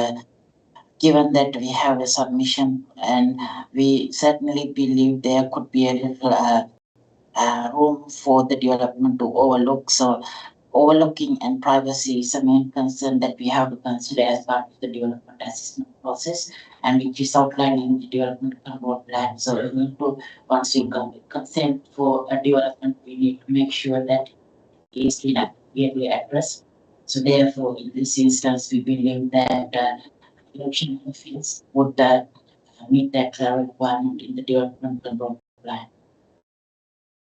given that we have a submission, and we certainly believe there could be a little room for the development to overlook. So overlooking and privacy is a main concern that we have to consider as part of the development assessment process, and which is outlined in the development control plan. So we need to, once we consent for a development, we need to make sure that it is clearly addressed. So therefore, in this instance, we believe that erection of the fence would meet that requirement in the development control plan.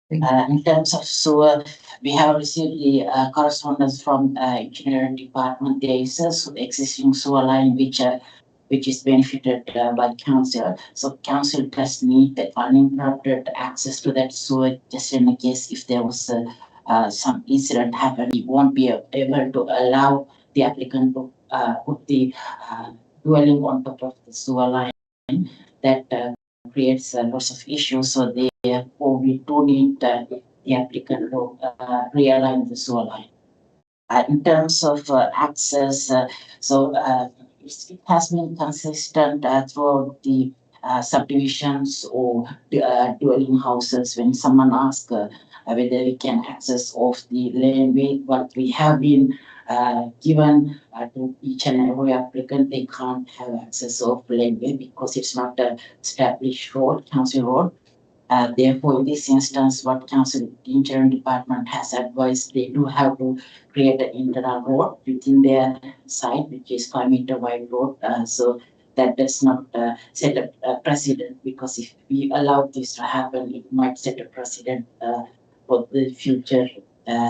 In terms of sewer, we have received the correspondence from engineering department. There is a existing sewer line which is benefited by council. So council does need the uninterrupted access to that sewer, just in the case if there was some incident happen, we won't be able to allow the applicant to put the dwelling on top of the sewer line. That creates lots of issues. So therefore, we do need the applicant to realign the sewer line. In terms of access, it has been consistent throughout the subdivisions or dwelling houses. When someone asks whether we can access off the laneway, what we have been given to each and every applicant, they can't have access off laneway because it's not an established road, council road. Therefore, in this instance, what council engineering department has advised, they do have to create an internal road within their site, which is 5 meter wide road. So that does not set a precedent, because if we allow this to happen, it might set a precedent for the future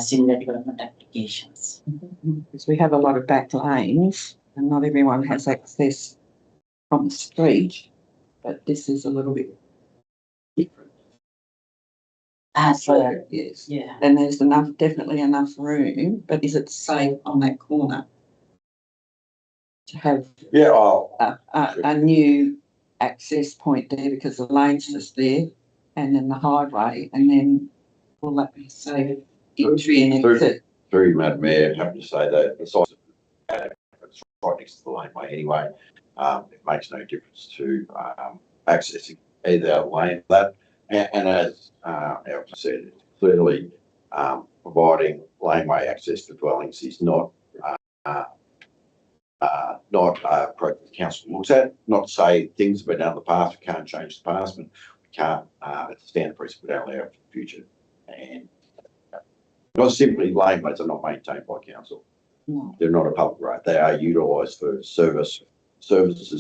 similar development applications. Because we have a lot of back lanes and not everyone has access from the street, but this is a little bit different. So, Yes. yeah. And there's definitely enough room, but is it safe on that corner to have Yeah, I'll, a new access point there, because the lane's just there and then the highway, and then will that be safe entry and exit? through you, Madam Mayor, happy to say that the size of it's right next to the laneway anyway. It makes no difference to accessing either lane that. And as Alf said, clearly providing laneway access to dwellings is not approach the council looks at. Not to say things have been done in the past, we can't change the past, but we can't stand precedent, we don't allow it for the future. And not simply laneways are not maintained by council. No. They're not a public road. They are utilised for services,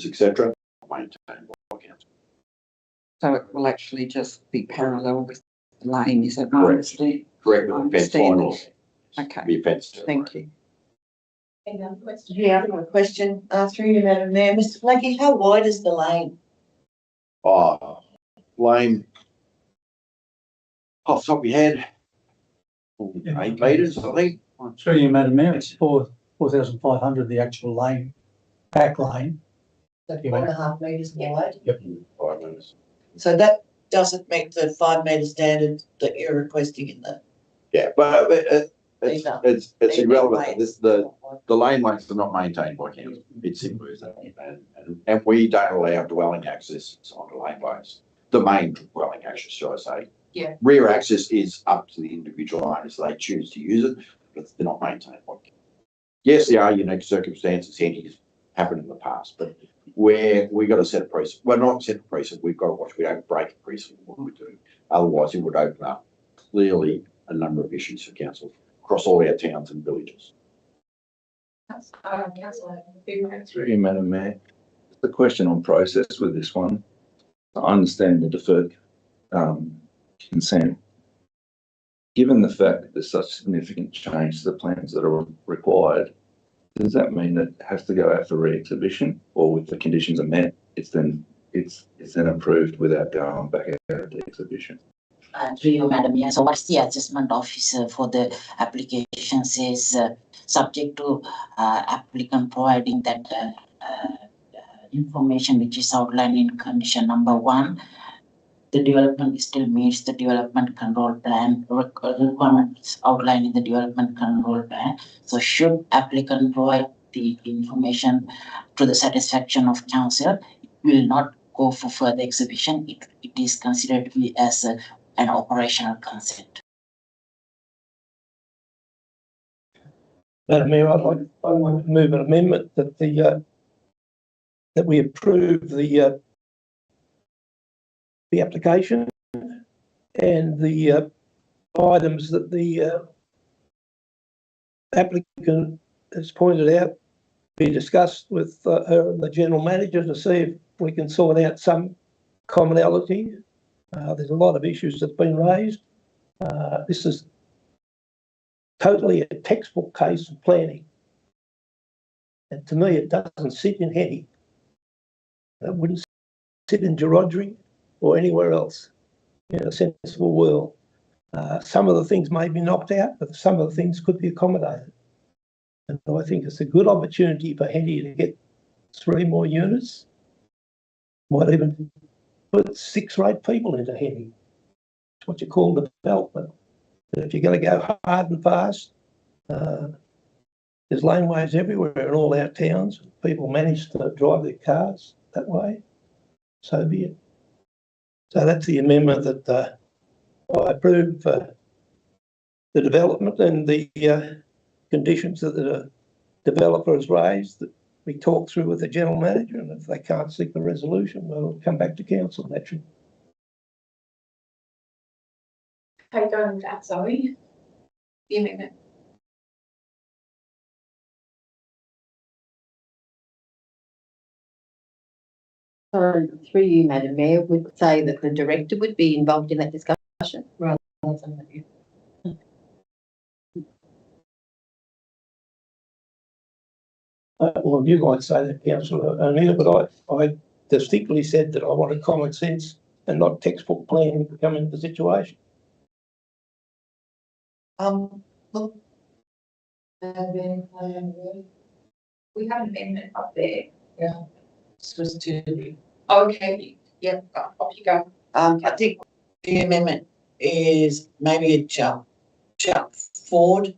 etc. Maintained by council. So it will actually just be parallel with the lane, is that Correct. my understanding? Correct, with the fence line or Okay, be a fence. thank you. Any other questions? Yeah, I've got a question, through you, Madam Mayor. Mr. Blakey, how wide is the lane? Lane off the top of your head, 8 metres, I think. Through you, Madam Mayor, it's 4,500, the actual lane, back lane. So 4.5 metres wide? Yep. 5 metres. So that doesn't meet the 5 metre standard that you're requesting in the. Yeah, but it's Either irrelevant. way, The laneways are not maintained by council. It's simple as that. And we don't allow dwelling access onto laneways. The main dwelling access, shall I say. Yeah. Rear access is up to the individual owners. They choose to use it, but they're not maintained by council. Yes, there are unique circumstances. Anything's happened in the past, but where we got to set a precedent. Well, not set a precedent. We've got to watch. We don't break a precedent what we do. Otherwise, it would open up clearly a number of issues for council across all our towns and villages. Councillor Hume. Through you, Madam Mayor. The question on process with this one, I understand the deferred consent. Given the fact that there's such significant change to the plans that are required, does that mean that it has to go out for re-exhibition, or if the conditions are met, it's then approved without going back out to exhibition? Through you, Madam Mayor. So what's the assessment officer for the application says, subject to applicant providing that information which is outlined in condition number 1, the development still meets the development control plan requirements outlined in the development control plan. So should applicant provide the information to the satisfaction of council, it will not go for further exhibition. It is considered to be as an operational consent. Madam Mayor, I want to move an amendment that that we approve the application and the items that the applicant has pointed out be discussed with her and the general manager to see if we can sort out some commonality. There's a lot of issues that's been raised. This is totally a textbook case of planning. And to me, it doesn't sit in Henty. It wouldn't sit in Gerodgery or anywhere else in a sensible world. Some of the things may be knocked out, but some of the things could be accommodated. And I think it's a good opportunity for Henty to get 3 more units. Might even put 6 or 8 people into Henty. It's what you call development. But if you're going to go hard and fast, there's laneways everywhere in all our towns. People manage to drive their cars that way. So be it. So that's the amendment that I approve the development and the conditions that the developer has raised that we talk through with the general manager, and if they can't seek the resolution, we'll come back to council naturally. Okay, go on with that, Zoe. The amendment. So through you, Madam Mayor, would say that the director would be involved in that discussion rather than you. Well, you might say that, councillor O'Neill, but I distinctly said that I wanted common sense and not textbook planning to come into the situation. Look. We have an amendment up there. Yeah. This was to, Okay, yeah, off you go. I think the amendment is maybe a jump forward,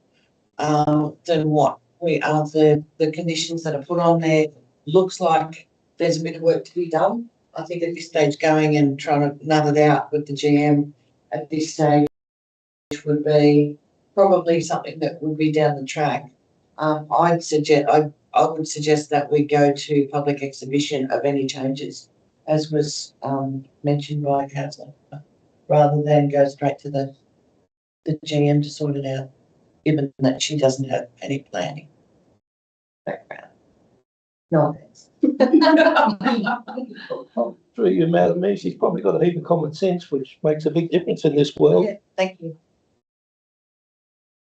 than what we are, the conditions that are put on there. Looks like there's a bit of work to be done. I think at this stage, going and trying to nut it out with the GM at this stage would be probably something that would be down the track. I would suggest that we go to public exhibition of any changes, as was mentioned by councillor, rather than go straight to the GM to sort it out, given that she doesn't have any planning background. No offence. Through you, Madam Mayor, she's probably got a heap of common sense, which makes a big difference in this world. Yeah, thank you.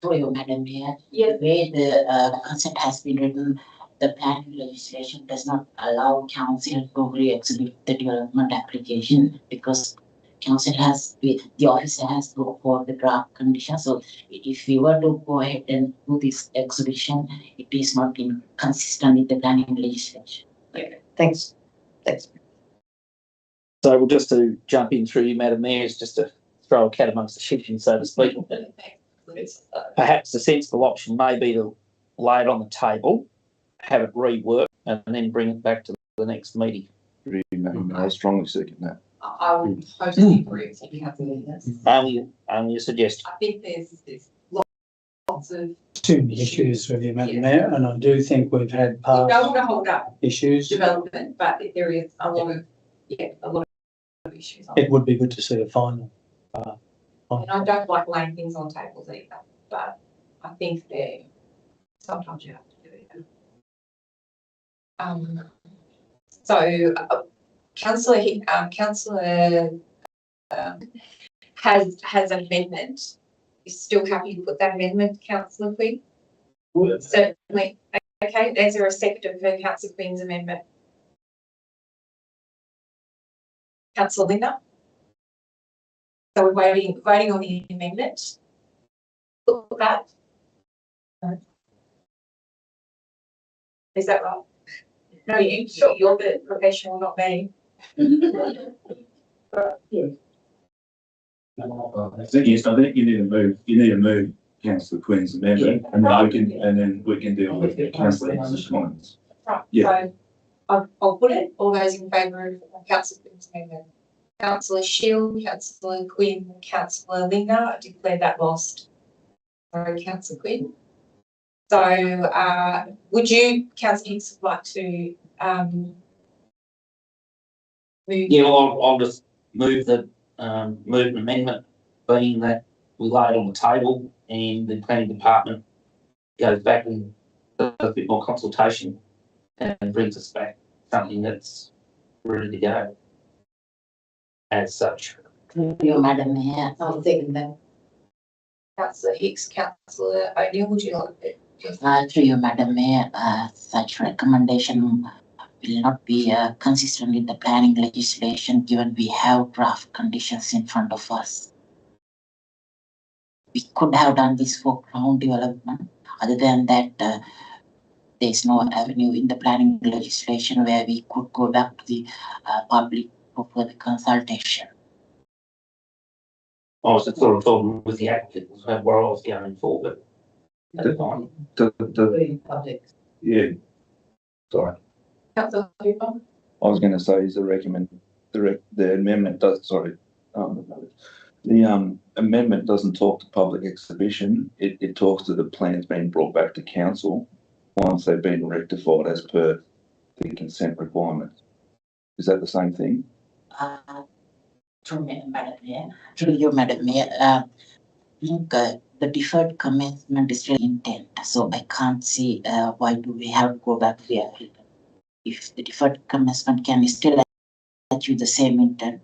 Through you, Madam Mayor. Yes. The way the consent has been written, the planning legislation does not allow council to re-exhibit the development application because the officer has to go for the draft condition. So if we were to go ahead and do this exhibition, it is not consistent with the planning legislation. Yeah, thanks. So we'll just to jump in through you, Madam Mayor, is just to throw a cat amongst the chickens, so to speak. Perhaps the sensible option may be to lay it on the table, have it reworked, and then bring it back to the next meeting. I strongly second that. I would totally agree with you, councillor. Only a suggestion. I think there's lots of. Too many issues with you, Madam Mayor, and I do think we've had You don't past want to hold up issues. development, but there is a lot of issues. It would be good to see a final. And I don't like laying things on tables either, but I think sometimes you have to do it. So councillor has an amendment. You're still happy to put that amendment, councillor Quinn? Certainly. Okay, is there a second for councillor Quinn's amendment? Councillor Linda? So we're voting on the amendment. Put that. Is that right? No, you're the professional, not me. I think you need to move councillor Quinn's amendment, and then we can deal with councillor Hicks's comments. Right, Yeah. so I'll put it, all those in favour of councillor Quinn's amendment. Councillor Shield, councillor Quinn, councillor Linda, I declare that lost. Sorry, councillor Quinn. So, would you, councillor Hicks, like to, move? Yeah, well, I'll just move the move an amendment, being that we lay it on the table and the planning department goes back and does a bit more consultation and brings us back something that's ready to go as such. Through you, Madam Mayor. I'll second that. Councillor Hicks, councillor O'Neill, would you like it? Through you, Madam Mayor, such recommendation will not be consistent with the planning legislation, given we have draft conditions in front of us. We could have done this for ground development. Other than that, there is no avenue in the planning legislation where we could go back to the public for further consultation. I was sort of talking with the applicant, where I was going for, but that's fine. Yeah. Sorry. Councillor Hooper? I was going to say is the amendment does, the amendment doesn't talk to public exhibition. It talks to the plans being brought back to council once they've been rectified as per the consent requirements. Is that the same thing? Through you, Madam Mayor, I think the deferred commencement is still intent, so I can't see why do we have to go back to the applicant. If the deferred commencement can still achieve the same intent.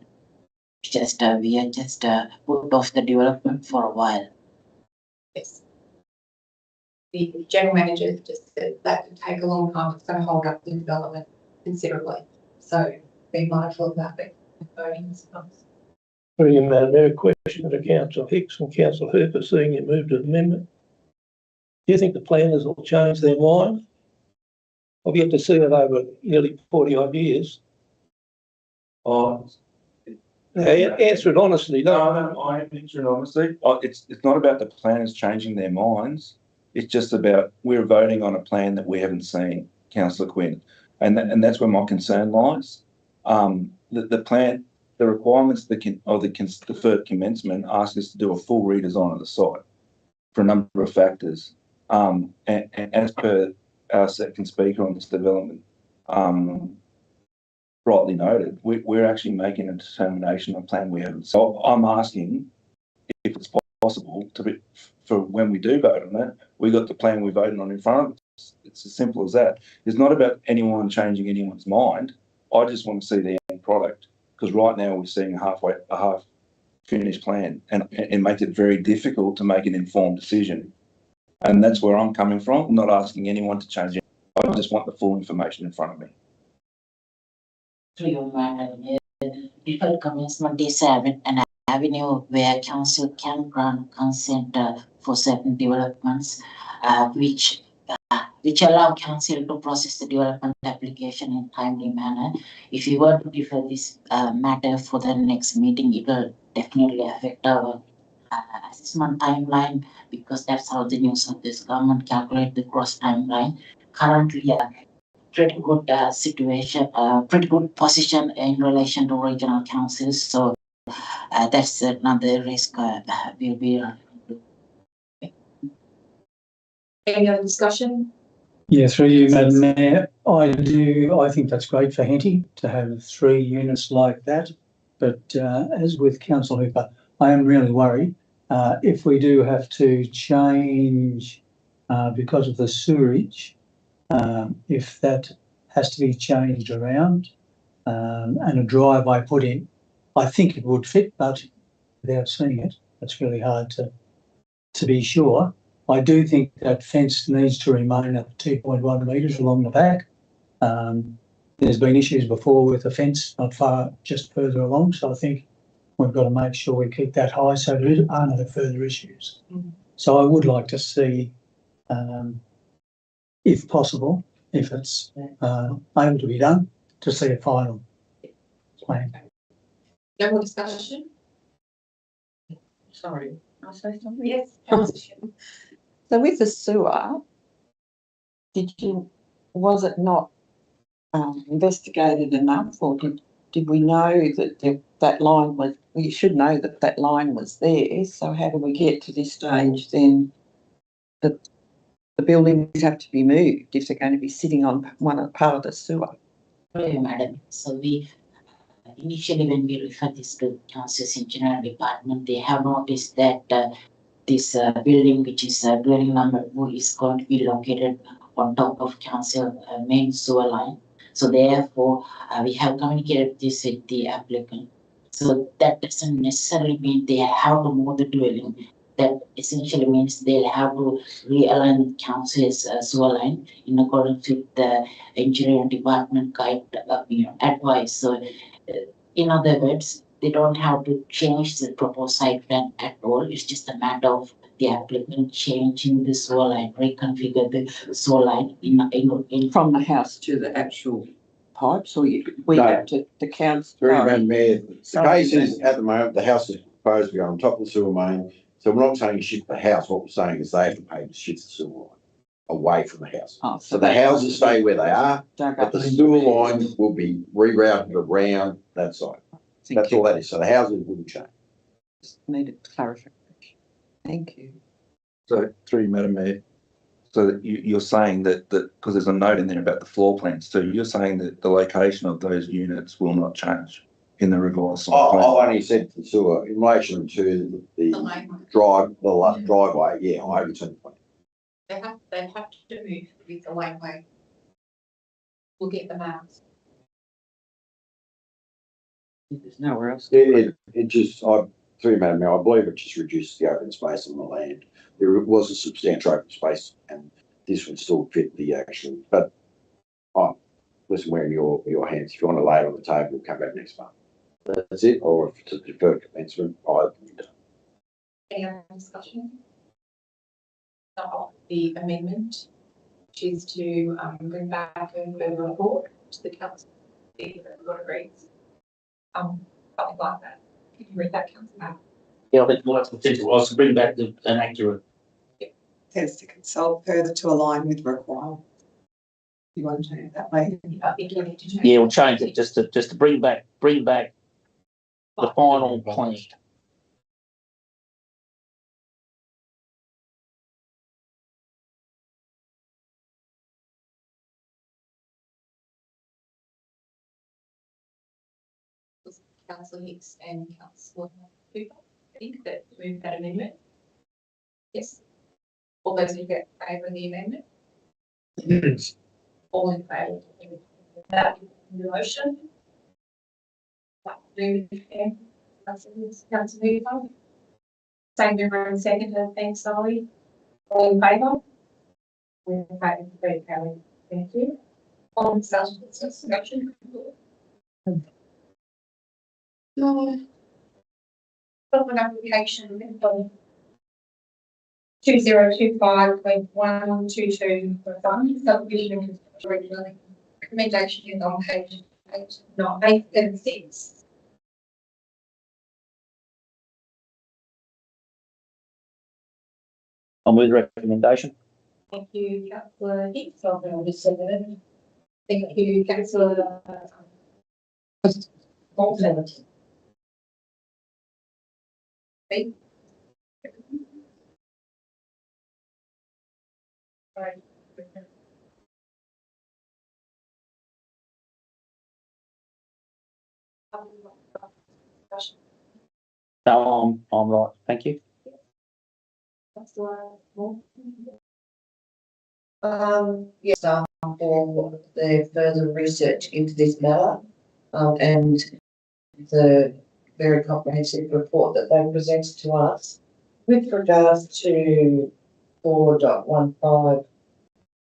Just we are just put off the development for a while. Yes. The general manager just said that could take a long time. It's going to hold up the development considerably. So be mindful of that. But voting, I suppose. Through you, Madam Mayor, a question to Councillor Hicks and Councillor Hooper, seeing you moved an amendment. Do you think the planners will change their mind? I've yet to see it over nearly 40 odd years. Oh, Answer it honestly, don't. no, I answer it honestly. It's not about the planners changing their minds. It's just about we're voting on a plan that we haven't seen, Councillor Quinn, and that's where my concern lies. The plan, the requirements of the deferred commencement ask us to do a full redesign of the site for a number of factors. And as per our second speaker on this development, rightly noted, we're actually making a determination on a plan we haven't. So I'm asking if it's possible for when we do vote on that, we got the plan we're voting on in front of us. It's as simple as that. It's not about anyone changing anyone's mind. I just want to see the end product, because right now we're seeing a half finished plan, and it makes it very difficult to make an informed decision. And that's where I'm coming from. I'm not asking anyone to change it. I just want the full information in front of me. Through you, Madam Mayor, deferred commencement is an avenue where council can grant consent for certain developments, which allow council to process the development application in timely manner. If you were to defer this matter for the next meeting, it will definitely affect our assessment timeline, because that's how the New South Wales government calculate the gross timeline. Currently, pretty good situation, pretty good position in relation to regional councils. So that's another risk we'll be. Any other discussion? Yeah, through you, Madam Mayor, I think that's great for Henty to have 3 units like that. But as with Councillor Hooper, I am really worried if we do have to change because of the sewerage, if that has to be changed around and a driveway put in, I think it would fit, but without seeing it, it's really hard to be sure. I do think that fence needs to remain at 2.1 metres along the back. There's been issues before with the fence not far, just further along, so I think we've got to make sure we keep that high so there are no further issues. So I would like to see, if possible, if it's able to be done, to see a final plan. No more discussion? Sorry, can I say something? Yes, Councillor. So with the sewer, was it not investigated enough, or did we know that that line was, well, you should know that line was there, so how do we get to this stage then that the buildings have to be moved if they're going to be sitting on part of the sewer? Madam, so we initially when we refer this to Council's Engineering Department, they have noticed that this building, which is dwelling number 2, is going to be located on top of council main sewer line. So therefore, we have communicated this with the applicant. So that doesn't necessarily mean they have to move the dwelling. That essentially means they'll have to realign council's sewer line in accordance with the engineering department guide advice. So in other words, they don't have to change the proposed site plan at all. It's just a matter of the applicant changing the sewer line, reconfigure the sewer line in From the house to the actual pipes, or we No. have to the council? Through you, Madam Mayor, the Sorry. case is, at the moment, the house is proposed to go on top of the sewer main. So we're not saying shift the house. What we're saying is they have to pay to shift the sewer line away from the house. Oh, So the houses stay where they are, Dug but up. the sewer line will be rerouted around that side. That's all that is. So the houses wouldn't change. Needed clarification. Thank you. So through you, Madam Mayor, so that you're saying that because there's a note in there about the floor plans too, you're saying that the location of those units will not change in the revised site plan? I only said the sewer in relation to the driveway. Yeah, I overturned the plan. They have to move with the laneway. We'll get the maps. There's nowhere else. It just, through Madam Mayor, I believe it just reduces the open space on the land. There was a substantial open space and this would still fit the action, but listen, we're in your hands. If you want to lay it on the table, we'll come back next month. That's it, or if it's a deferred commencement, Any other discussion? Of the amendment, which is to bring back a further report to the council. If everyone agrees. Something like that. Can you read that, councillor? Yeah, I think what's potential was to bring back an accurate. Has to consult further to align with requirements. You want to do it that way? I think you need to change. Yeah, we'll change it just to bring back the final plan. Councillor Hicks and Councillor Cooper, I think that move that amendment. Yes. All those who get favour of the amendment? All in favour of that motion? Councillor Hooper? Same member and seconder, thanks, Ollie. All in favour? All in favour, very carried. Thank you. On discussion. An application 2025.122 for fund subdivision and construction recommendation is on page 876. I'll move the recommendation. Thank you, Councillor Hicks. I'll just send it in. Thank you, Councillor Bolton. Right. No, I'm right. Thank you. Yes, for the further research into this matter, and the very comprehensive report that they presented to us with regards to 4.15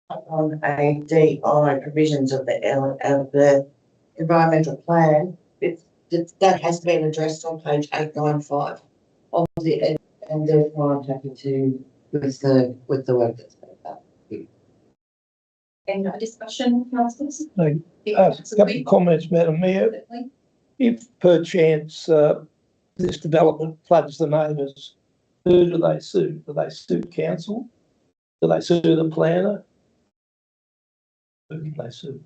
on a DI provisions of the environmental plan. That has been addressed on page 895 of the, and therefore I'm happy to with the work that's been done. Any discussion, councillors? A couple of comments, Madam Mayor. If perchance this development floods the neighbours, who do they sue? Do they sue council? Do they sue the planner? Who do they sue?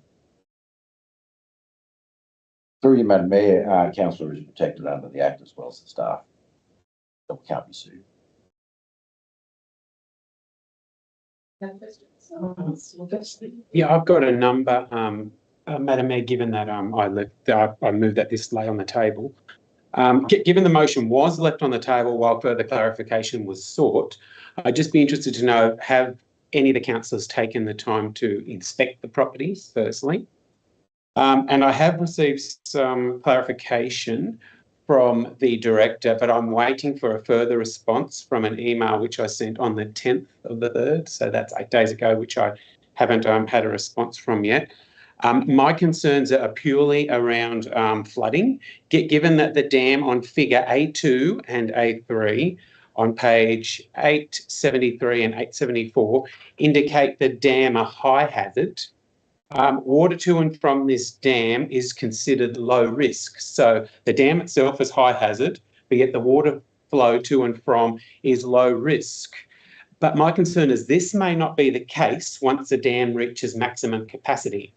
through you, Madam Mayor, councillor is protected under the Act as well as the staff. So we can't be sued. No questions? Yeah, I've got a number, Madam Mayor, given that I moved that this lay on the table. Given the motion was left on the table while further clarification was sought, I'd just be interested to know, have any of the councillors taken the time to inspect the properties firstly? And I have received some clarification from the director, but I'm waiting for a further response from an email which I sent on the 10th of the 3rd. So that's 8 days ago, which I haven't had a response from yet. My concerns are purely around flooding, given that the dam on figure A2 and A3 on page 873 and 874 indicate the dam a high hazard. Water to and from this dam is considered low risk. So the dam itself is high hazard, but yet the water flow to and from is low risk. But my concern is this may not be the case once the dam reaches maximum capacity,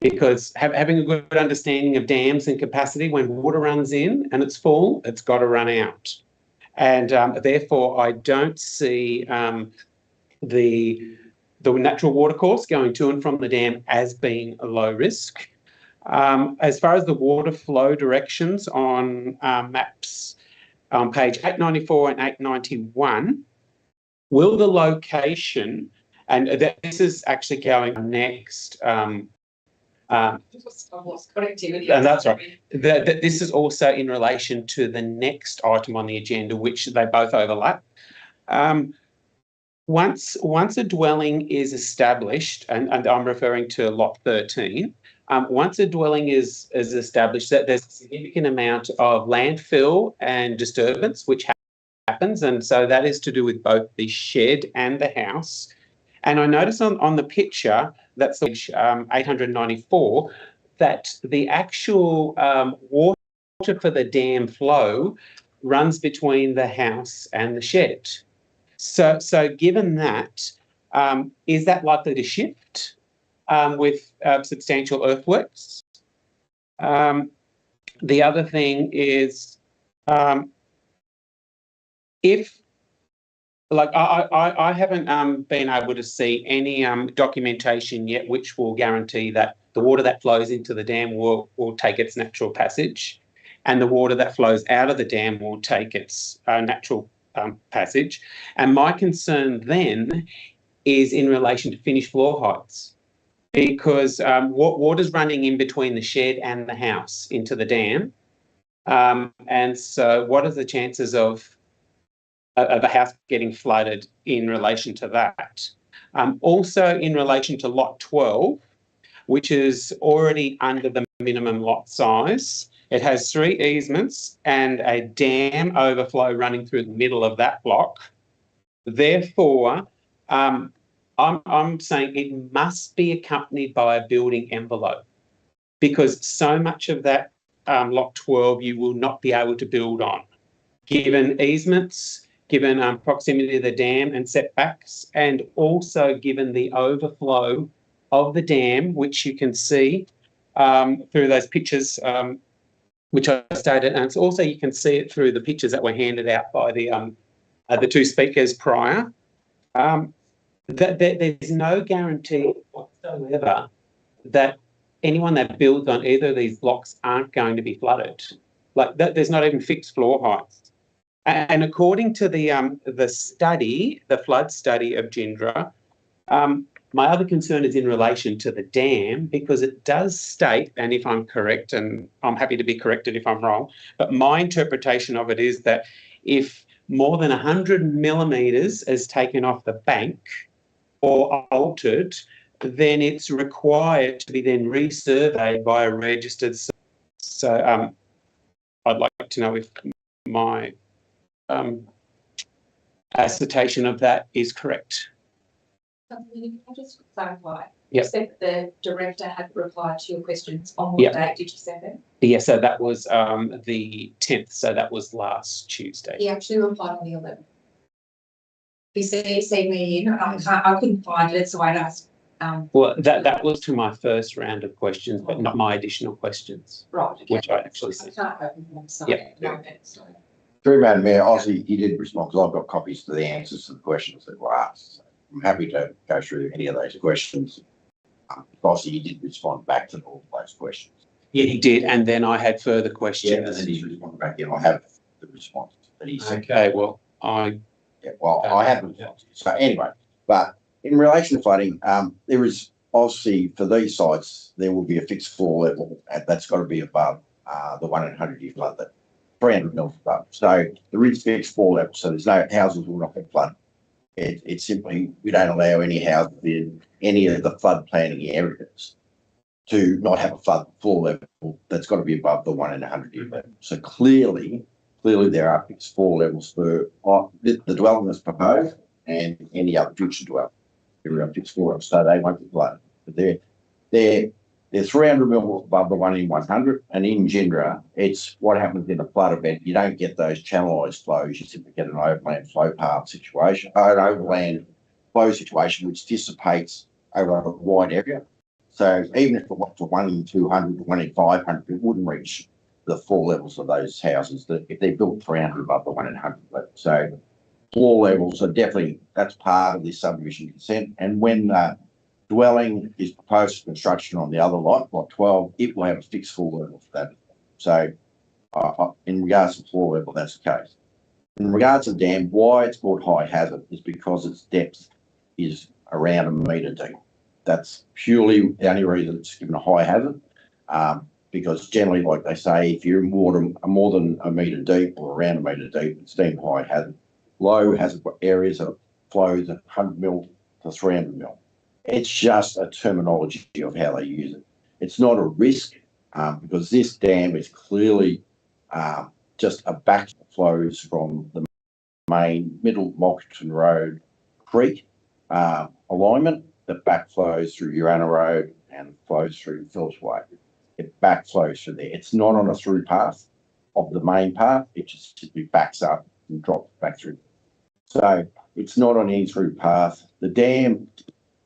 because having a good understanding of dams and capacity, when water runs in and it's full, it's got to run out. And therefore, I don't see the natural water course going to and from the dam as being a low risk. As far as the water flow directions on maps on page 894 and 891, will the location, and this is actually going next, And that's right. This is also in relation to the next item on the agenda, which they both overlap. Once a dwelling is established, and I'm referring to lot 13, once a dwelling is established, that there's a significant amount of landfill and disturbance which happens, and so that is to do with both the shed and the house. And I notice on the picture, that's page 894, that the actual water for the dam flow runs between the house and the shed. So given that, is that likely to shift with substantial earthworks? The other thing is, if, like, I haven't been able to see any documentation yet which will guarantee that the water that flows into the dam will take its natural passage, and the water that flows out of the dam will take its natural passage. And my concern then is in relation to finished floor heights, because water's running in between the shed and the house into the dam. And so what are the chances of a house getting flooded in relation to that? Also in relation to lot 12, which is already under the minimum lot size. It has 3 easements and a dam overflow running through the middle of that block. Therefore, I'm saying it must be accompanied by a building envelope, because so much of that lot 12 you will not be able to build on, given easements, given proximity to the dam and setbacks, and also given the overflow of the dam, which you can see through those pictures which I stated, and it's also you can see it through the pictures that were handed out by the 2 speakers prior. That there's no guarantee whatsoever that anyone that builds on either of these blocks aren't going to be flooded. Like there's not even fixed floor heights. And according to the study, the flood study of Gindra, my other concern is in relation to the dam, because it does state, and if I'm correct, and I'm happy to be corrected if I'm wrong, but my interpretation of it is that if more than 100 millimetres is taken off the bank or altered, then it's required to be then resurveyed by a registered. So I'd like to know if my assertion of that is correct. Can I just clarify? Yep. You said the director had replied to your questions. On what date did you say that? Yeah, so that was the 10th, so that was last Tuesday. He actually replied on the 11th. He CC'd me in, and I couldn't find it, so I'd asked. Well, that was to my first round of questions, but not my additional questions. Right. Okay. Which I actually said. I can't open them, so Through Madam Mayor, obviously he did respond, because I've got copies to the answers to the questions that were asked. So I'm happy to go through any of those questions. Obviously he did respond back to all those questions. Yeah, he did, and then I had further questions. Yeah, and then he's responded back in. I have the response that he said. Okay, well, I have the response. So anyway, but in relation to flooding, there is obviously for these sites, there will be a fixed floor level, and that's got to be above the 1 in 100 year flood, that 300 mil above. So there is fixed floor level, so there's no houses will not get flooded. It's simply, we don't allow any houses in any of the flood planning areas to not have a flood floor level that's got to be above the 1 in 100 year level. So clearly there are fixed floor levels for the dwelling that's proposed and any other future dwelling. There are fixed floor levels, so they won't be flooded. But they're 300 mil above the 1 in 100, and in Gindra, it's what happens in a flood event. You don't get those channelized flows. You simply get an overland flow path situation, an overland flow situation, which dissipates over a wide area. So even if it went to 1 in 200, 1 in 500, it wouldn't reach the floor levels of those houses that if they're built 300 above the 1 in 100 level. So floor levels are definitely, that's part of this subdivision consent. And when dwelling is proposed for construction on the other lot 12, it will have a fixed floor level for that. So in regards to floor level, that's the case. In regards to the dam, why it's called high hazard is because its depth is around 1 metre deep. That's purely the only reason it's given a high hazard. Because generally, like they say, if you're in water more than a metre deep or around a metre deep, it's deemed high hazard. Low hazard areas are flows at 100 mil to 300 mil. It's just a terminology of how they use it. It's not a risk because this dam is clearly just a back flows from the main Middle Mockington Road Creek alignment that backflows through Urana Road and flows through Phillips Way. It backflows through there. It's not on a through path of the main path. It just simply backs up and drops back through. So it's not on any through path. The dam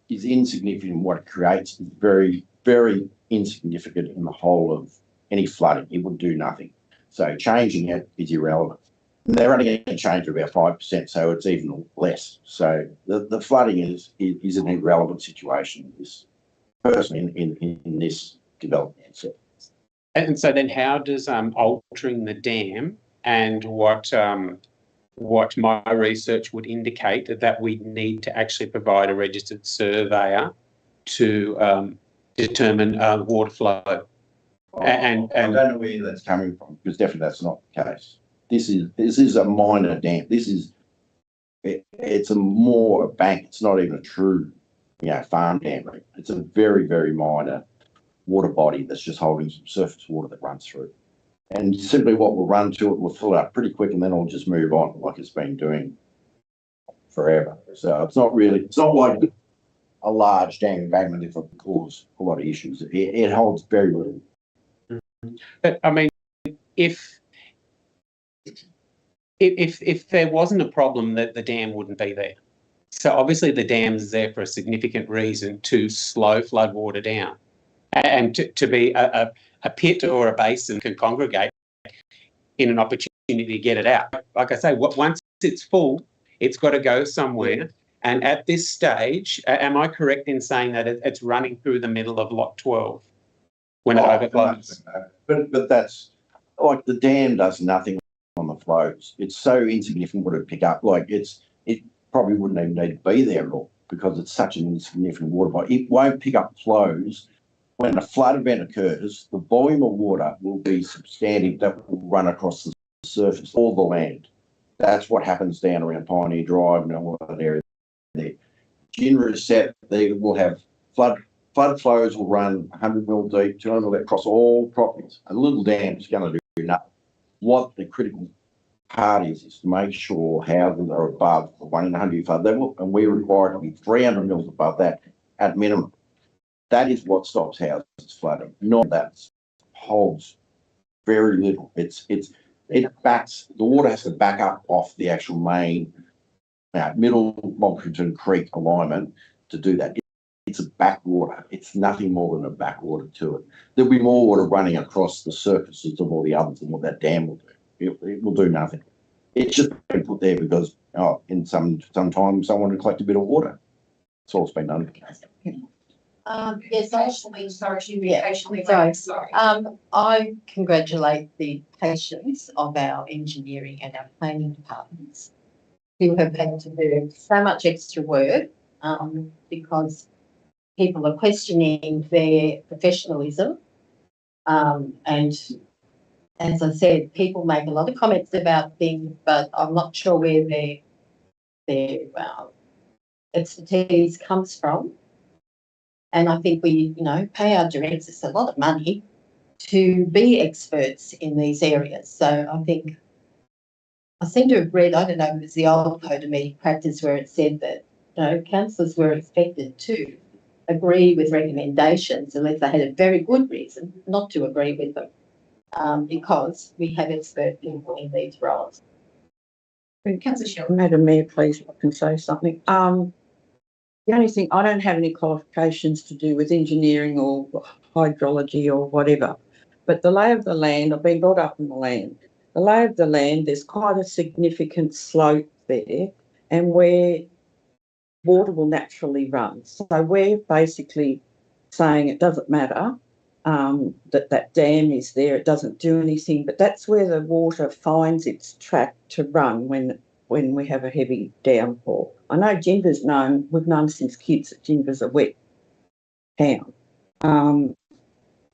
is insignificant in what it creates. It's very, very insignificant in the whole of any flooding. It would do nothing. So changing it is irrelevant. And they're only going to change it about 5%, so it's even less. So the flooding is an irrelevant situation. This personally in this development. So. And so then how does altering the dam and what my research would indicate that we need to actually provide a registered surveyor to determine water flow. And I don't know where that's coming from because definitely that's not the case. This is a minor dam. It's a more a bank. It's not even a true, farm dam. It's a very, very minor water body that's just holding some surface water that runs through. And simply what will run to it will fill up pretty quick and then it'll just move on like it's been doing forever. So it's not like a large dam embankment if it would cause a lot of issues. It holds very little. But I mean, if there wasn't a problem, that the dam wouldn't be there. So obviously the dam is there for a significant reason to slow flood water down and to be a pit or a basin can congregate in an opportunity to get it out. Like I say, once it's full, it's got to go somewhere. And at this stage, am I correct in saying that it's running through the middle of lot 12 when it overflows? But that's like the dam does nothing on the flows. It's so insignificant what it pick up. Like it probably wouldn't even need to be there at all because it's such an insignificant water body. It won't pick up flows. When a flood event occurs, the volume of water will be substantive that will run across the surface, all the land. That's what happens down around Pioneer Drive and all that area there. Ginra is set, they will have flood flows will run 100 mil deep, 200 mil across all properties. A little dam is going to do nothing. What the critical part is to make sure houses are above the 1 in 100 flood level, and we require it to be 300 mils above that at minimum. That is what stops houses flooding. Not that holds very little. It backs the water has to back up off the actual main Middle Mockington Creek alignment to do that. It's a backwater. It's nothing more than a backwater to it. There'll be more water running across the surfaces of all the others than what that dam will do. It will do nothing. It's just been put there because in some time someone will collect a bit of water. That's all it's been done. Yes, I congratulate the patience of our engineering and our planning departments who have had to do so much extra work because people are questioning their professionalism. And as I said, people make a lot of comments about things, but I'm not sure where their expertise comes from. And I think we, pay our directors a lot of money to be experts in these areas. So I seem to have read, I don't know if it was the old code of meeting practice where it said that, councillors were expected to agree with recommendations unless they had a very good reason not to agree with them, because we have expert people in these roles. Madam Mayor, please, I can say something. The only thing, I don't have any qualifications to do with engineering or hydrology or whatever, but the lay of the land, I've been brought up in the land. The lay of the land, there's quite a significant slope there and where water will naturally run. So we're basically saying it doesn't matter that dam is there, it doesn't do anything, but that's where the water finds its track to run when we have a heavy downpour. I know Ginver's we've known since kids that Ginver's are wet. town.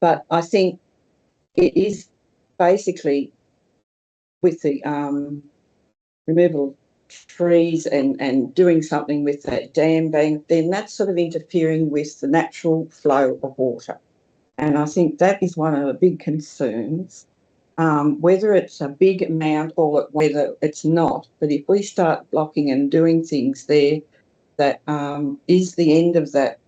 But I think it is basically with the removal of trees and doing something with that dam bank, then that's sort of interfering with the natural flow of water. And I think that is one of the big concerns, whether it's a big amount or whether it's not. But if we start blocking and doing things there, that is the end of that,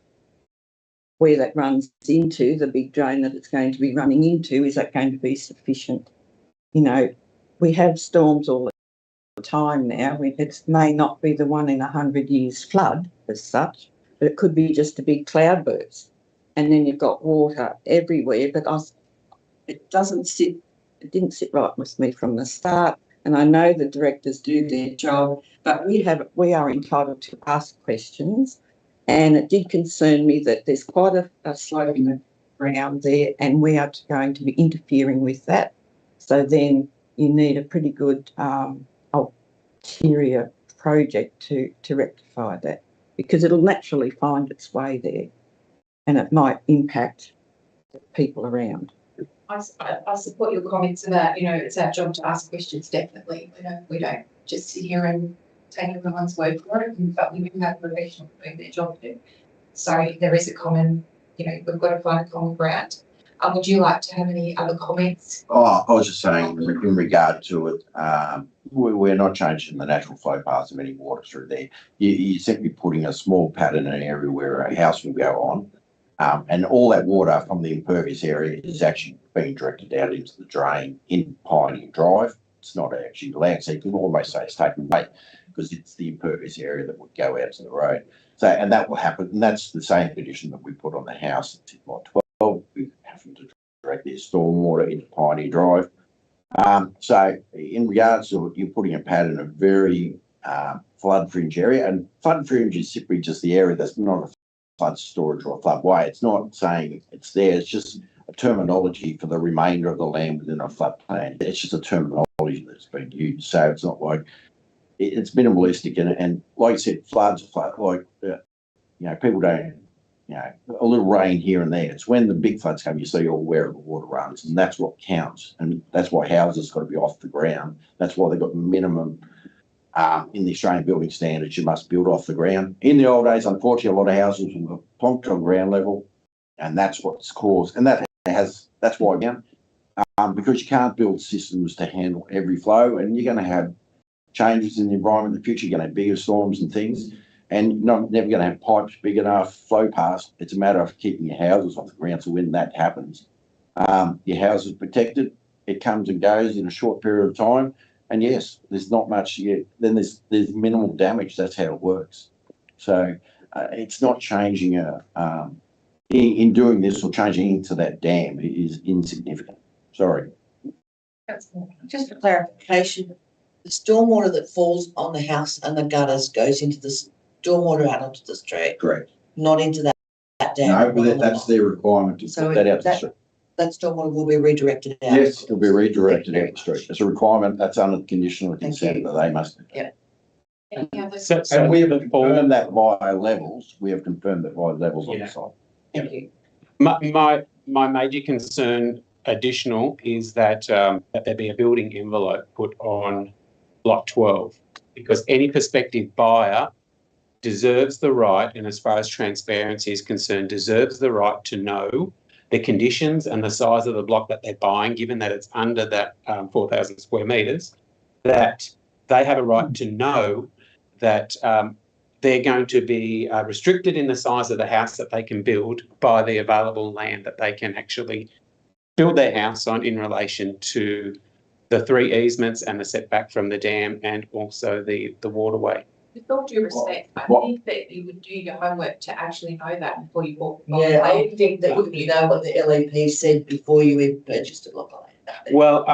where that runs into, the big drain that it's going to be running into, is that going to be sufficient? You know, we have storms all the time now. It may not be the 1 in 100 years flood as such, but it could be just a big cloudburst. And then you've got water everywhere, but it didn't sit right with me from the start. And I know the directors do their job, but we are entitled to ask questions. And it did concern me that there's quite a slope in the ground there, and we are going to be interfering with that. So then you need a pretty good ulterior project to rectify that, because it'll naturally find its way there, and it might impact the people around. I support your comments about, you know, it's our job to ask questions, definitely. We don't just sit here and take everyone's word for it, but we do have professionals doing their job too. So there is a common, you know, we've got to find a common ground. Would you like to have any other comments? Oh, I was just saying in regard to it, we're not changing the natural flow paths of any water through there. You're simply putting a small pattern in an area where a house will go on. And all that water from the impervious area is actually being directed out into the drain in Pioneer Drive. It's not actually land, so you can almost say it's taken away because it's the impervious area that would go out to the road. So, and that will happen, and that's the same condition that we put on the house at lot 12. We're having to direct their stormwater into Pioneer Drive. So in regards to you're putting a pattern of very flood fringe area, and flood fringe is simply just the area that's not a flood storage or a floodway. It's not saying it's there, it's just a terminology for the remainder of the land within a floodplain. It's just a terminology that's been used. So it's not like it's minimalistic, and like I said, floods, like you know, people don't, you know, a little rain here and there. It's when the big floods come, you see all where the water runs, and that's what counts. And that's why houses got to be off the ground. That's why they've got minimum. In the Australian building standards, you must build off the ground. In the old days, unfortunately, a lot of houses were plonked on ground level, and that's what's caused. And that's why again, because you can't build systems to handle every flow, and you're going to have changes in the environment in the future. You're going to have bigger storms and things, and you're never going to have pipes big enough flow past. It's a matter of keeping your houses off the ground. So when that happens, your house is protected. It comes and goes in a short period of time. And yes, there's not much yet. Then there's minimal damage. That's how it works. So it's not changing in doing this or changing into that dam is insignificant. Sorry. Just for clarification, the stormwater that falls on the house and the gutters goes into the stormwater out onto the street. Correct. Not into that dam. No, but that's their requirement to put that out to the street. That stormwater will be redirected out. Yes, it'll be redirected out the street. It's a requirement. That's under the conditional consent that they must. Yeah. And we have confirmed that via levels. We have confirmed that via levels on the site. Thank you. My major concern additional is that there be a building envelope put on block 12, because any prospective buyer deserves the right, and as far as transparency is concerned, deserves the right to know the conditions and the size of the block that they're buying, given that it's under that 4,000 square metres, that they have a right to know that they're going to be restricted in the size of the house that they can build by the available land that they can actually build their house on in relation to the 3 easements and the setback from the dam and also the waterway. With all due respect, I think that you would do your homework to actually know that before you bought. Yeah, I think that you know what the LEP said before you even purchased a block of land. Well,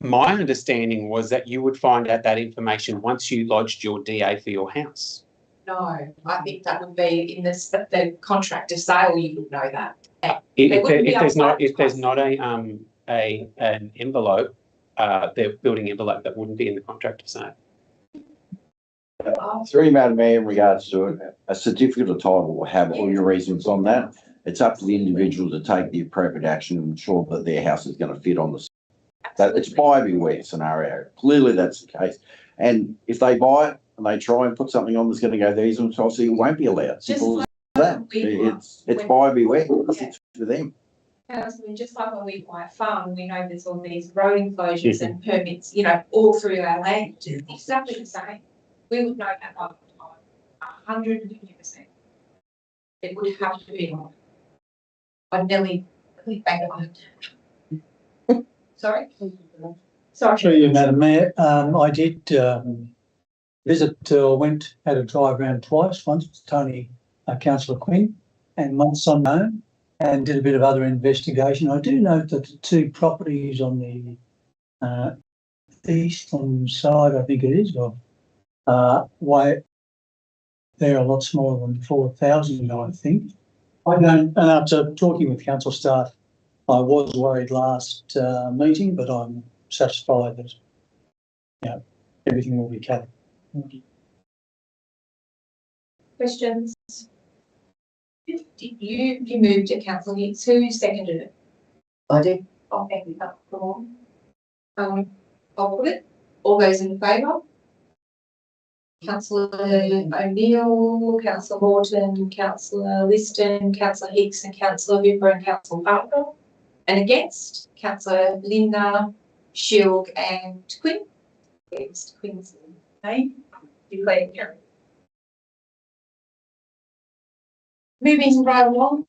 my understanding was that you would find out that information once you lodged your DA for your house. No, I think that would be in the contract of sale. You would know that. If there's not an envelope, the building envelope, that wouldn't be in the contract of sale. Through you, Madam Mayor, in regards to a certificate of title will have all your reasons on that. It's up to the individual to take the appropriate action and ensure that their house is going to fit on the. That it's buyer beware scenario. Clearly, that's the case. And if they buy it and they try and put something on that's going to go there, obviously it won't be allowed. Simple as that. It's buyer beware. It's for them. Councillor, just like when we buy a farm, we know there's all these road enclosures and permits, all through our land. It's exactly the same. We would know that by the time, 150%. It would have to be on. I'd nearly click back on it. Sorry? Sorry. Through you, Madam Mayor, I did had a drive around twice, once with Tony, Councillor Quinn, and once on my own, and did a bit of other investigation. I do note that the two properties on the eastern side, I think it is, they're a lot smaller than 4,000, I think. And after talking with council staff, I was worried last meeting, but I'm satisfied that everything will be covered. Questions? You moved it, Councillor Hicks. Who seconded it? I did. I'll thank you, Councillor. I'll put it. All those in favour? Councillor O'Neill, Councillor Morton, Councillor Liston, Councillor Hicks and Councillor Hooper and Councillor Butler. And against, Councillor Linda, Shield and Quinn. Against Quinn's name. Declare carried. Moving right along,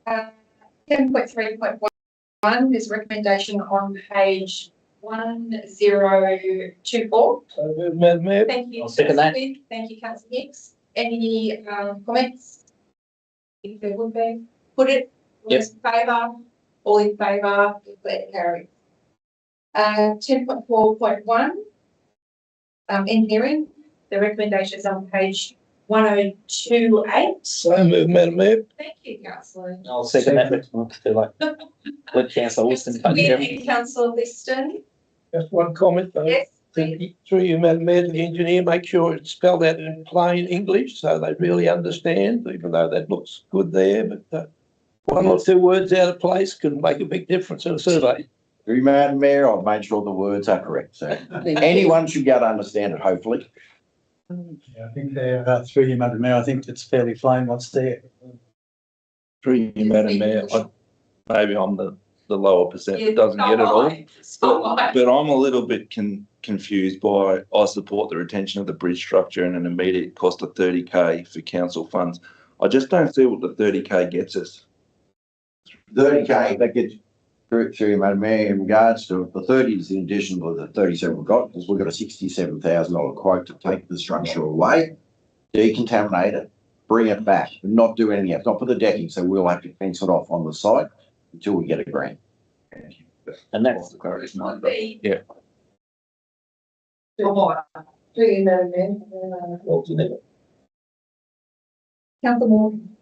7.3.1 is recommendation on page 1024. Madam Mayor. Thank you. I'll second that. Thank you, Councillor Hicks. Any comments? If there would be, put it. Yep. In favour, all in favour, declare carried. 10.4.1, engineering. The recommendation is on page 1028. So moved, Madam Mayor. Thank you, Councillor. I'll second that, but too late. Let Councillor Wilson take care of it. Councillor Liston. Just one comment though. Yes, please. Through you, Madam Mayor, to the engineer, make sure it's spelled out in plain English so they really understand, even though that looks good there, but one or two words out of place can make a big difference in a survey. Through you, Madam Mayor, I've made sure the words are correct. So anyone should be able to understand it, hopefully. Yeah, I think they're through you, Madam Mayor. I think it's fairly plain what's there. Through you, Madam Mayor, maybe I'm the lower percent that doesn't get it all. But I'm a little bit confused by, I support the retention of the bridge structure and an immediate cost of 30K for council funds. I just don't see what the 30K gets us. 30K, that gets through you, Madam Mayor, in regards to the 30 is in addition to the 37 we've got, because we've got a $67,000 quote to take the structure away, decontaminate it, bring it back, and not do anything else, not for the decking, so we'll have to fence it off on the site until we get a grant. And that's the correct number. Yeah. Through you, Madam Mayor. Councillor Morton.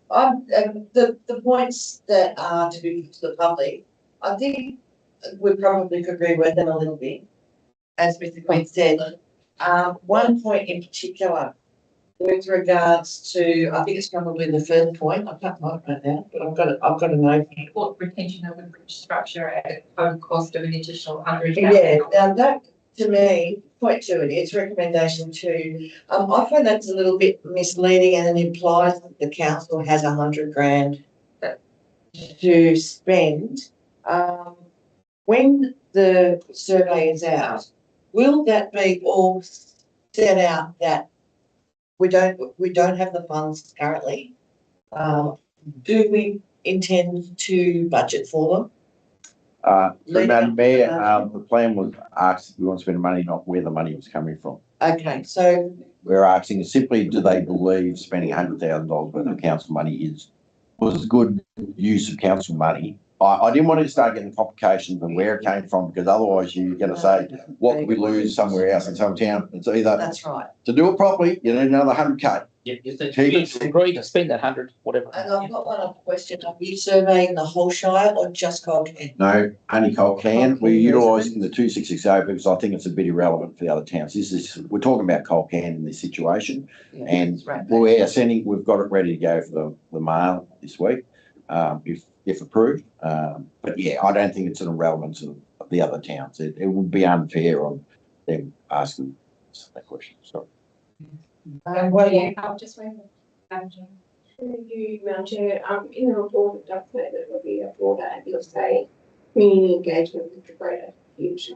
The points that are to be put to the public, I think we probably could reword them a little bit. As Mr. Quinn said, one point in particular with regards to, I think it's probably the first point, I can't write that down, but I've got a note. What retention of the bridge structure at a total cost of an additional 100,000. Yeah, that to me, point two, it's recommendation two. I find that's a little bit misleading and it implies that the council has $100,000 to spend. When the survey is out, will that be all set out that we don't have the funds currently? Do we intend to budget for them? Madam Mayor, the plan was asked if we want to spend money, not where the money was coming from. Okay, so We're asking simply, do they believe spending $100,000 worth of council money was good use of council money I didn't want to start getting complications of where it came from, because otherwise you're going to say, what could we lose somewhere else in some town? It's either, That's right. to do it properly, you need another 100K. Yeah, you Keep to spend that 100, whatever. And I've got one other question. Are you surveying the whole Shire or just Colcan? No, only Colcan. We're Colcan utilising the 2660 because I think it's a bit irrelevant for the other towns. We're talking about Colcan in this situation, and we've got it ready to go for the mail this week, if approved. But yeah, I don't think it's an irrelevance of the other towns. It would be unfair on them asking that question. Sorry. What do you, just wait. Thank you, Madam Chair. In the report, it does say that it will be a broader say community engagement with the greater future.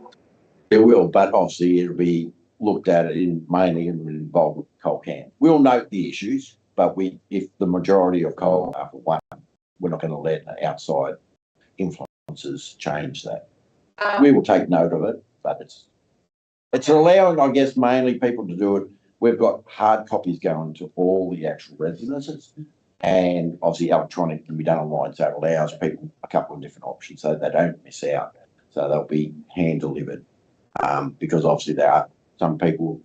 It will, but obviously it'll be looked at mainly involved with Colcan. We'll note the issues, but if the majority of coal are for one, we're not going to let outside influences change that. We will take note of it, but it's allowing, I guess, mainly people to do it. We've got hard copies going to all the actual residences, and obviously electronic can be done online, so it allows people a couple of different options so they don't miss out. So they'll be hand delivered, because obviously there are some people,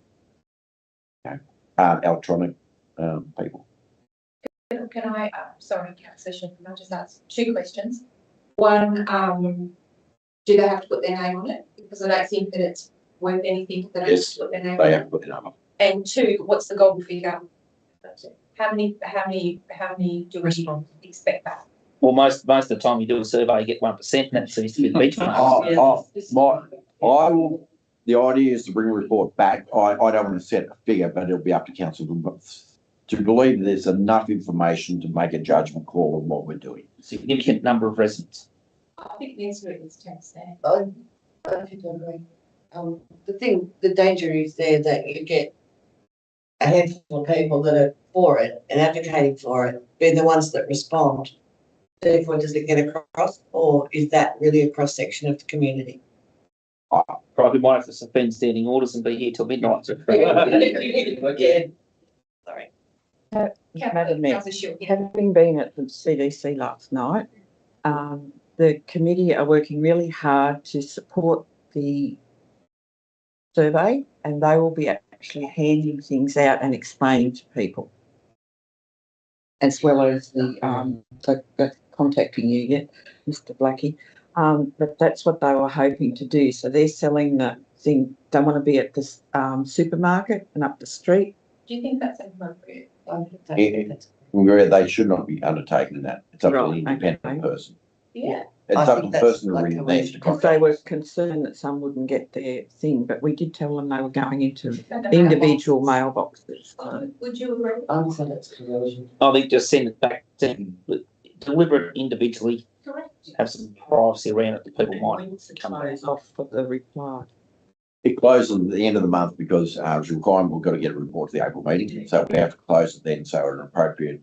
aren't electronic people. Can I, sorry, Councillor, can I just ask 2 questions? One, do they have to put their name on it? Because I don't think that it's worth anything if they don't have to put their name on it. They have to put their name on. And 2, what's the golden figure? How many do we expect that? Well, most of the time you do a survey, you get 1%, and that seems to be the benchmark. The idea is to bring a report back. I don't want to set a figure, but it'll be up to council to believe there's enough information to make a judgment call on what we're doing. Significant number of residents. I think next week is 10%. I think I agree. The danger is there that you get a handful of people that are for it and advocating for it, being the ones that respond. Therefore, does it get across, or is that really a cross section of the community? Probably might have to suspend standing orders and be here till midnight. Again, sorry. Madam Mayor, having been at the CDC last night, the committee are working really hard to support the survey, and they will be actually handing things out and explaining to people, as well as the contacting you yet, Mr. Blackie. But that's what they were hoping to do. So they're selling the thing. Don't want to be at this supermarket and up the street. Do you think that's appropriate? They should not be undertaking that. It's up to the independent person. Yeah. It's up to the person to ring them. Because they were concerned that some wouldn't get their thing, but we did tell them they were going into individual mailboxes. Would you agree? I think just send it back to deliver it individually. Correct. Have some privacy around it that people might come off for the reply. It closes at the end of the month because it's requirement we've got to get a report to the April meeting. So we have to close it then, so an appropriate,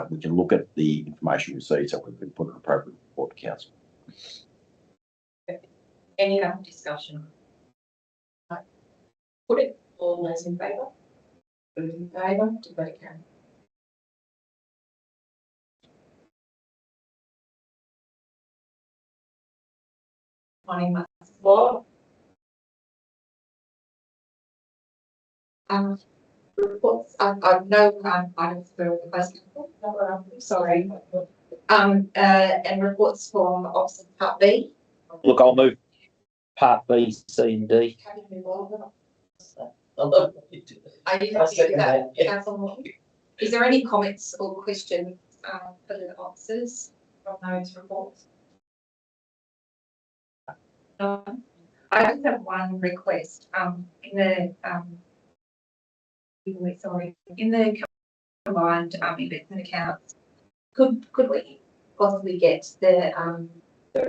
we can look at the information received, so we can put an appropriate report to council. Any other discussion? Put it, all those in favour? Those in favour, debate carried. Morning, Mr. Board. Reports, I've no items for the Vice Council. Sorry. And reports from Officer Part B. Look, I'll move Part B, C and D. Happy to move on. Are you happy to do that, Councillor Morton? Is there any comments or questions for the officers from those reports? I just have one request. In the combined investment accounts, could we possibly get the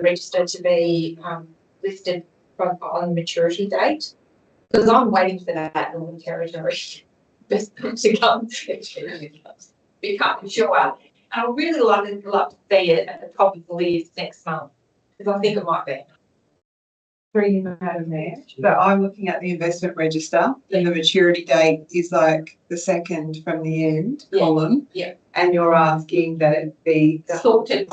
register to be listed on the maturity date? Because I'm waiting for that Northern Territory investment to come become sure. And I really love to see it at the top of the list next month, because I think it might be. Through Madam Mayor, but I'm looking at the investment register and the maturity date is like the second from the end column. Yeah. And you're asking that it be Sorted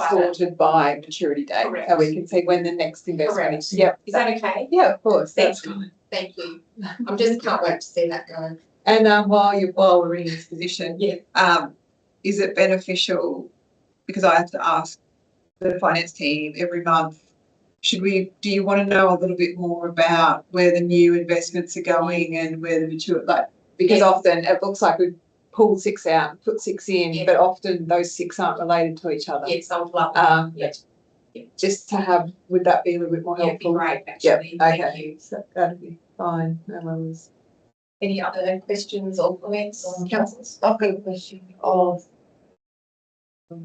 by maturity date, Correct. so we can see when the next investment Correct. is. Yep. Is that okay? Yeah, of course, Thank that's you. fine. Thank you. I'm just can't wait to see that go. And while we're in this position, is it beneficial, because I have to ask the finance team every month, do you want to know a little bit more about where the new investments are going and where the mature, because often it looks like we pull 6 out and put 6 in, but often those 6 aren't related to each other. Yes, I'll love Just to have, would that be a little bit more it'd be helpful? great, Yep, actually. Thank okay, you. so that'd be fine, no worries. Any other questions or comments on councillors? I've got a question of over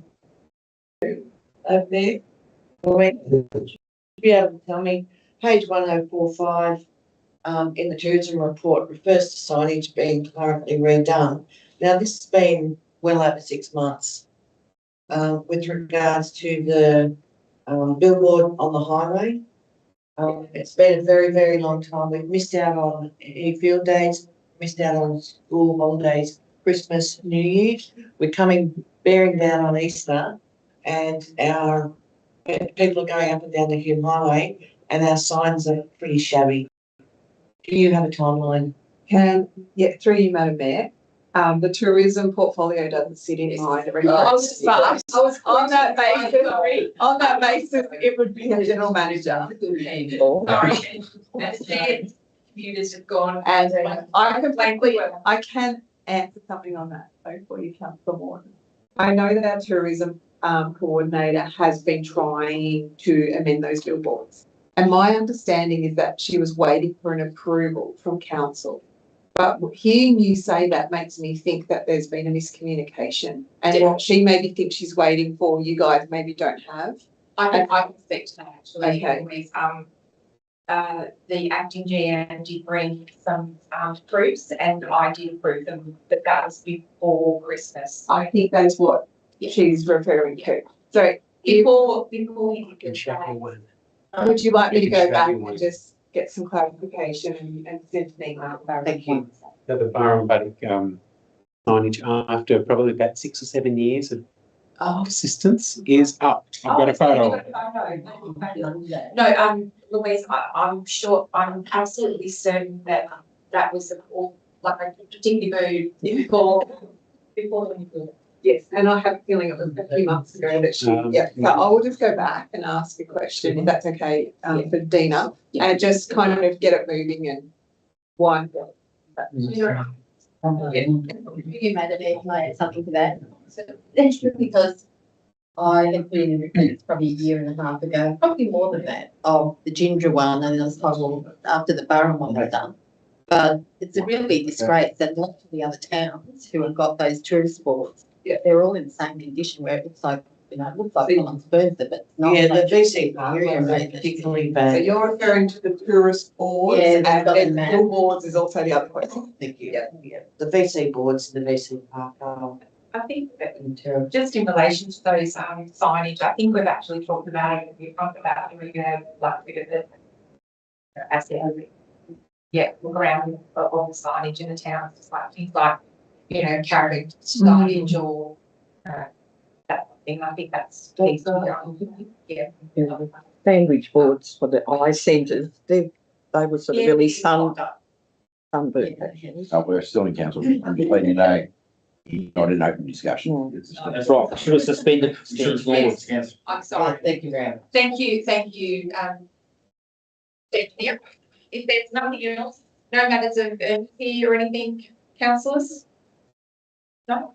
there. Be able to tell me, page 1045, in the tourism report refers to signage being currently redone. Now, this has been well over 6 months. With regards to the billboard on the highway, it's been a very, very long time. We've missed out on any field days, missed out on school holidays, Christmas, New Year's. We're bearing down on Easter, and our people are going up and down the Hume Highway, and our signs are pretty shabby. Do you have a timeline? Through you, Madam Mayor. The tourism portfolio doesn't sit in mine. I was On that basis, it would be a general manager. Sorry. That's it. Computers have gone. And I can answer something on that, though, for you, Councillor Morton. I know that our tourism coordinator has been trying to amend those billboards. And my understanding is that she was waiting for an approval from council. But hearing you say that makes me think that there's been a miscommunication. And what she maybe thinks she's waiting for, you guys maybe don't have. I can speak to that actually. Okay. With, the acting GM did bring some proofs and I did approve them, but that was before Christmas. I think that's what she's referring to. So Before you can would you like me to go back and just get some clarification and send an email? Thank you. The Burrumbuttock signage after probably about 6 or 7 years of persistence is up. I've got a photo. No, Louise, I'm sure, I'm absolutely certain that that was like a particular mood before the Yes, and I have a feeling it was a few months ago that she, so I will just go back and ask a question, if that's okay, for Dina, and just kind of get it moving and why. You made it, can I add something to that? So that's because I had put in a report probably a year and a half ago, probably more than that, of the ginger one, and I was told, well, after the Burren one was done. But it's a really big disgrace that lots of the other towns who have got those tourist boards, they're all in the same condition where it looks like, it looks like someone's burned them, but it's not. Yeah, the VC area is particularly bad. So you're referring to the tourist boards, Yeah, and then billboards is also the other question. Thank you. Yeah. The VC boards, the VC park. I think that just in relation to those signage, I think we've actually talked about it. We've talked about it. We're going to have like a bit of the asset. Look around all the signage in the town, just like things like, caravan signage or that thing. I think that's key. Sandwich boards for the eye centres, they were sort of really sunburned. We're still in council. I'm just letting you know, not in open discussion. That's right. Should have suspended. I'm sorry. Thank you, Graham. Thank you. If there's nothing else, no matters of urgency or anything, councillors? No?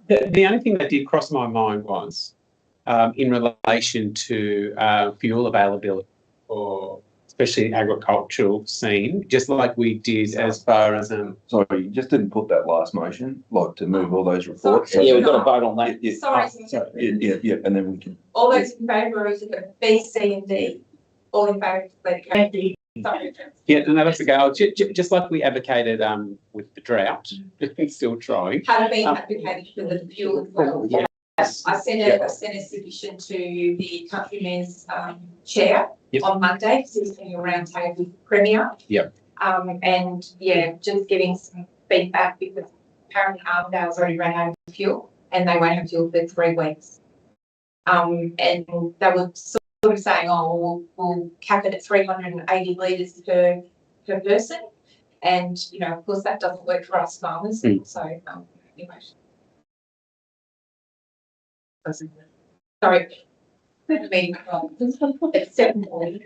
The only thing that did cross my mind was in relation to fuel availability for especially the agricultural scene, just like we did as far as Sorry, you just didn't put that last motion, like to move all those reports. Yeah, we've got to vote on that. Sorry. Yeah, and then we can. All those in favour of B, C and D, all in favour, let it go. Sorry. Yeah, no, that's okay. Just like we advocated with the drought, still trying. Have been advocated for the fuel as well. Yeah. I sent a submission to the country mayor's chair Yep. on Monday because he was doing a round table with the Premier. Yep. And yeah, just getting some feedback because apparently Armdale's already ran out of fuel and they won't have fuel for 3 weeks. And they were sort of saying, oh, we'll cap it at 380 litres per person. And, you know, of course that doesn't work for us farmers. So, anyway. Sorry. It's 7:40.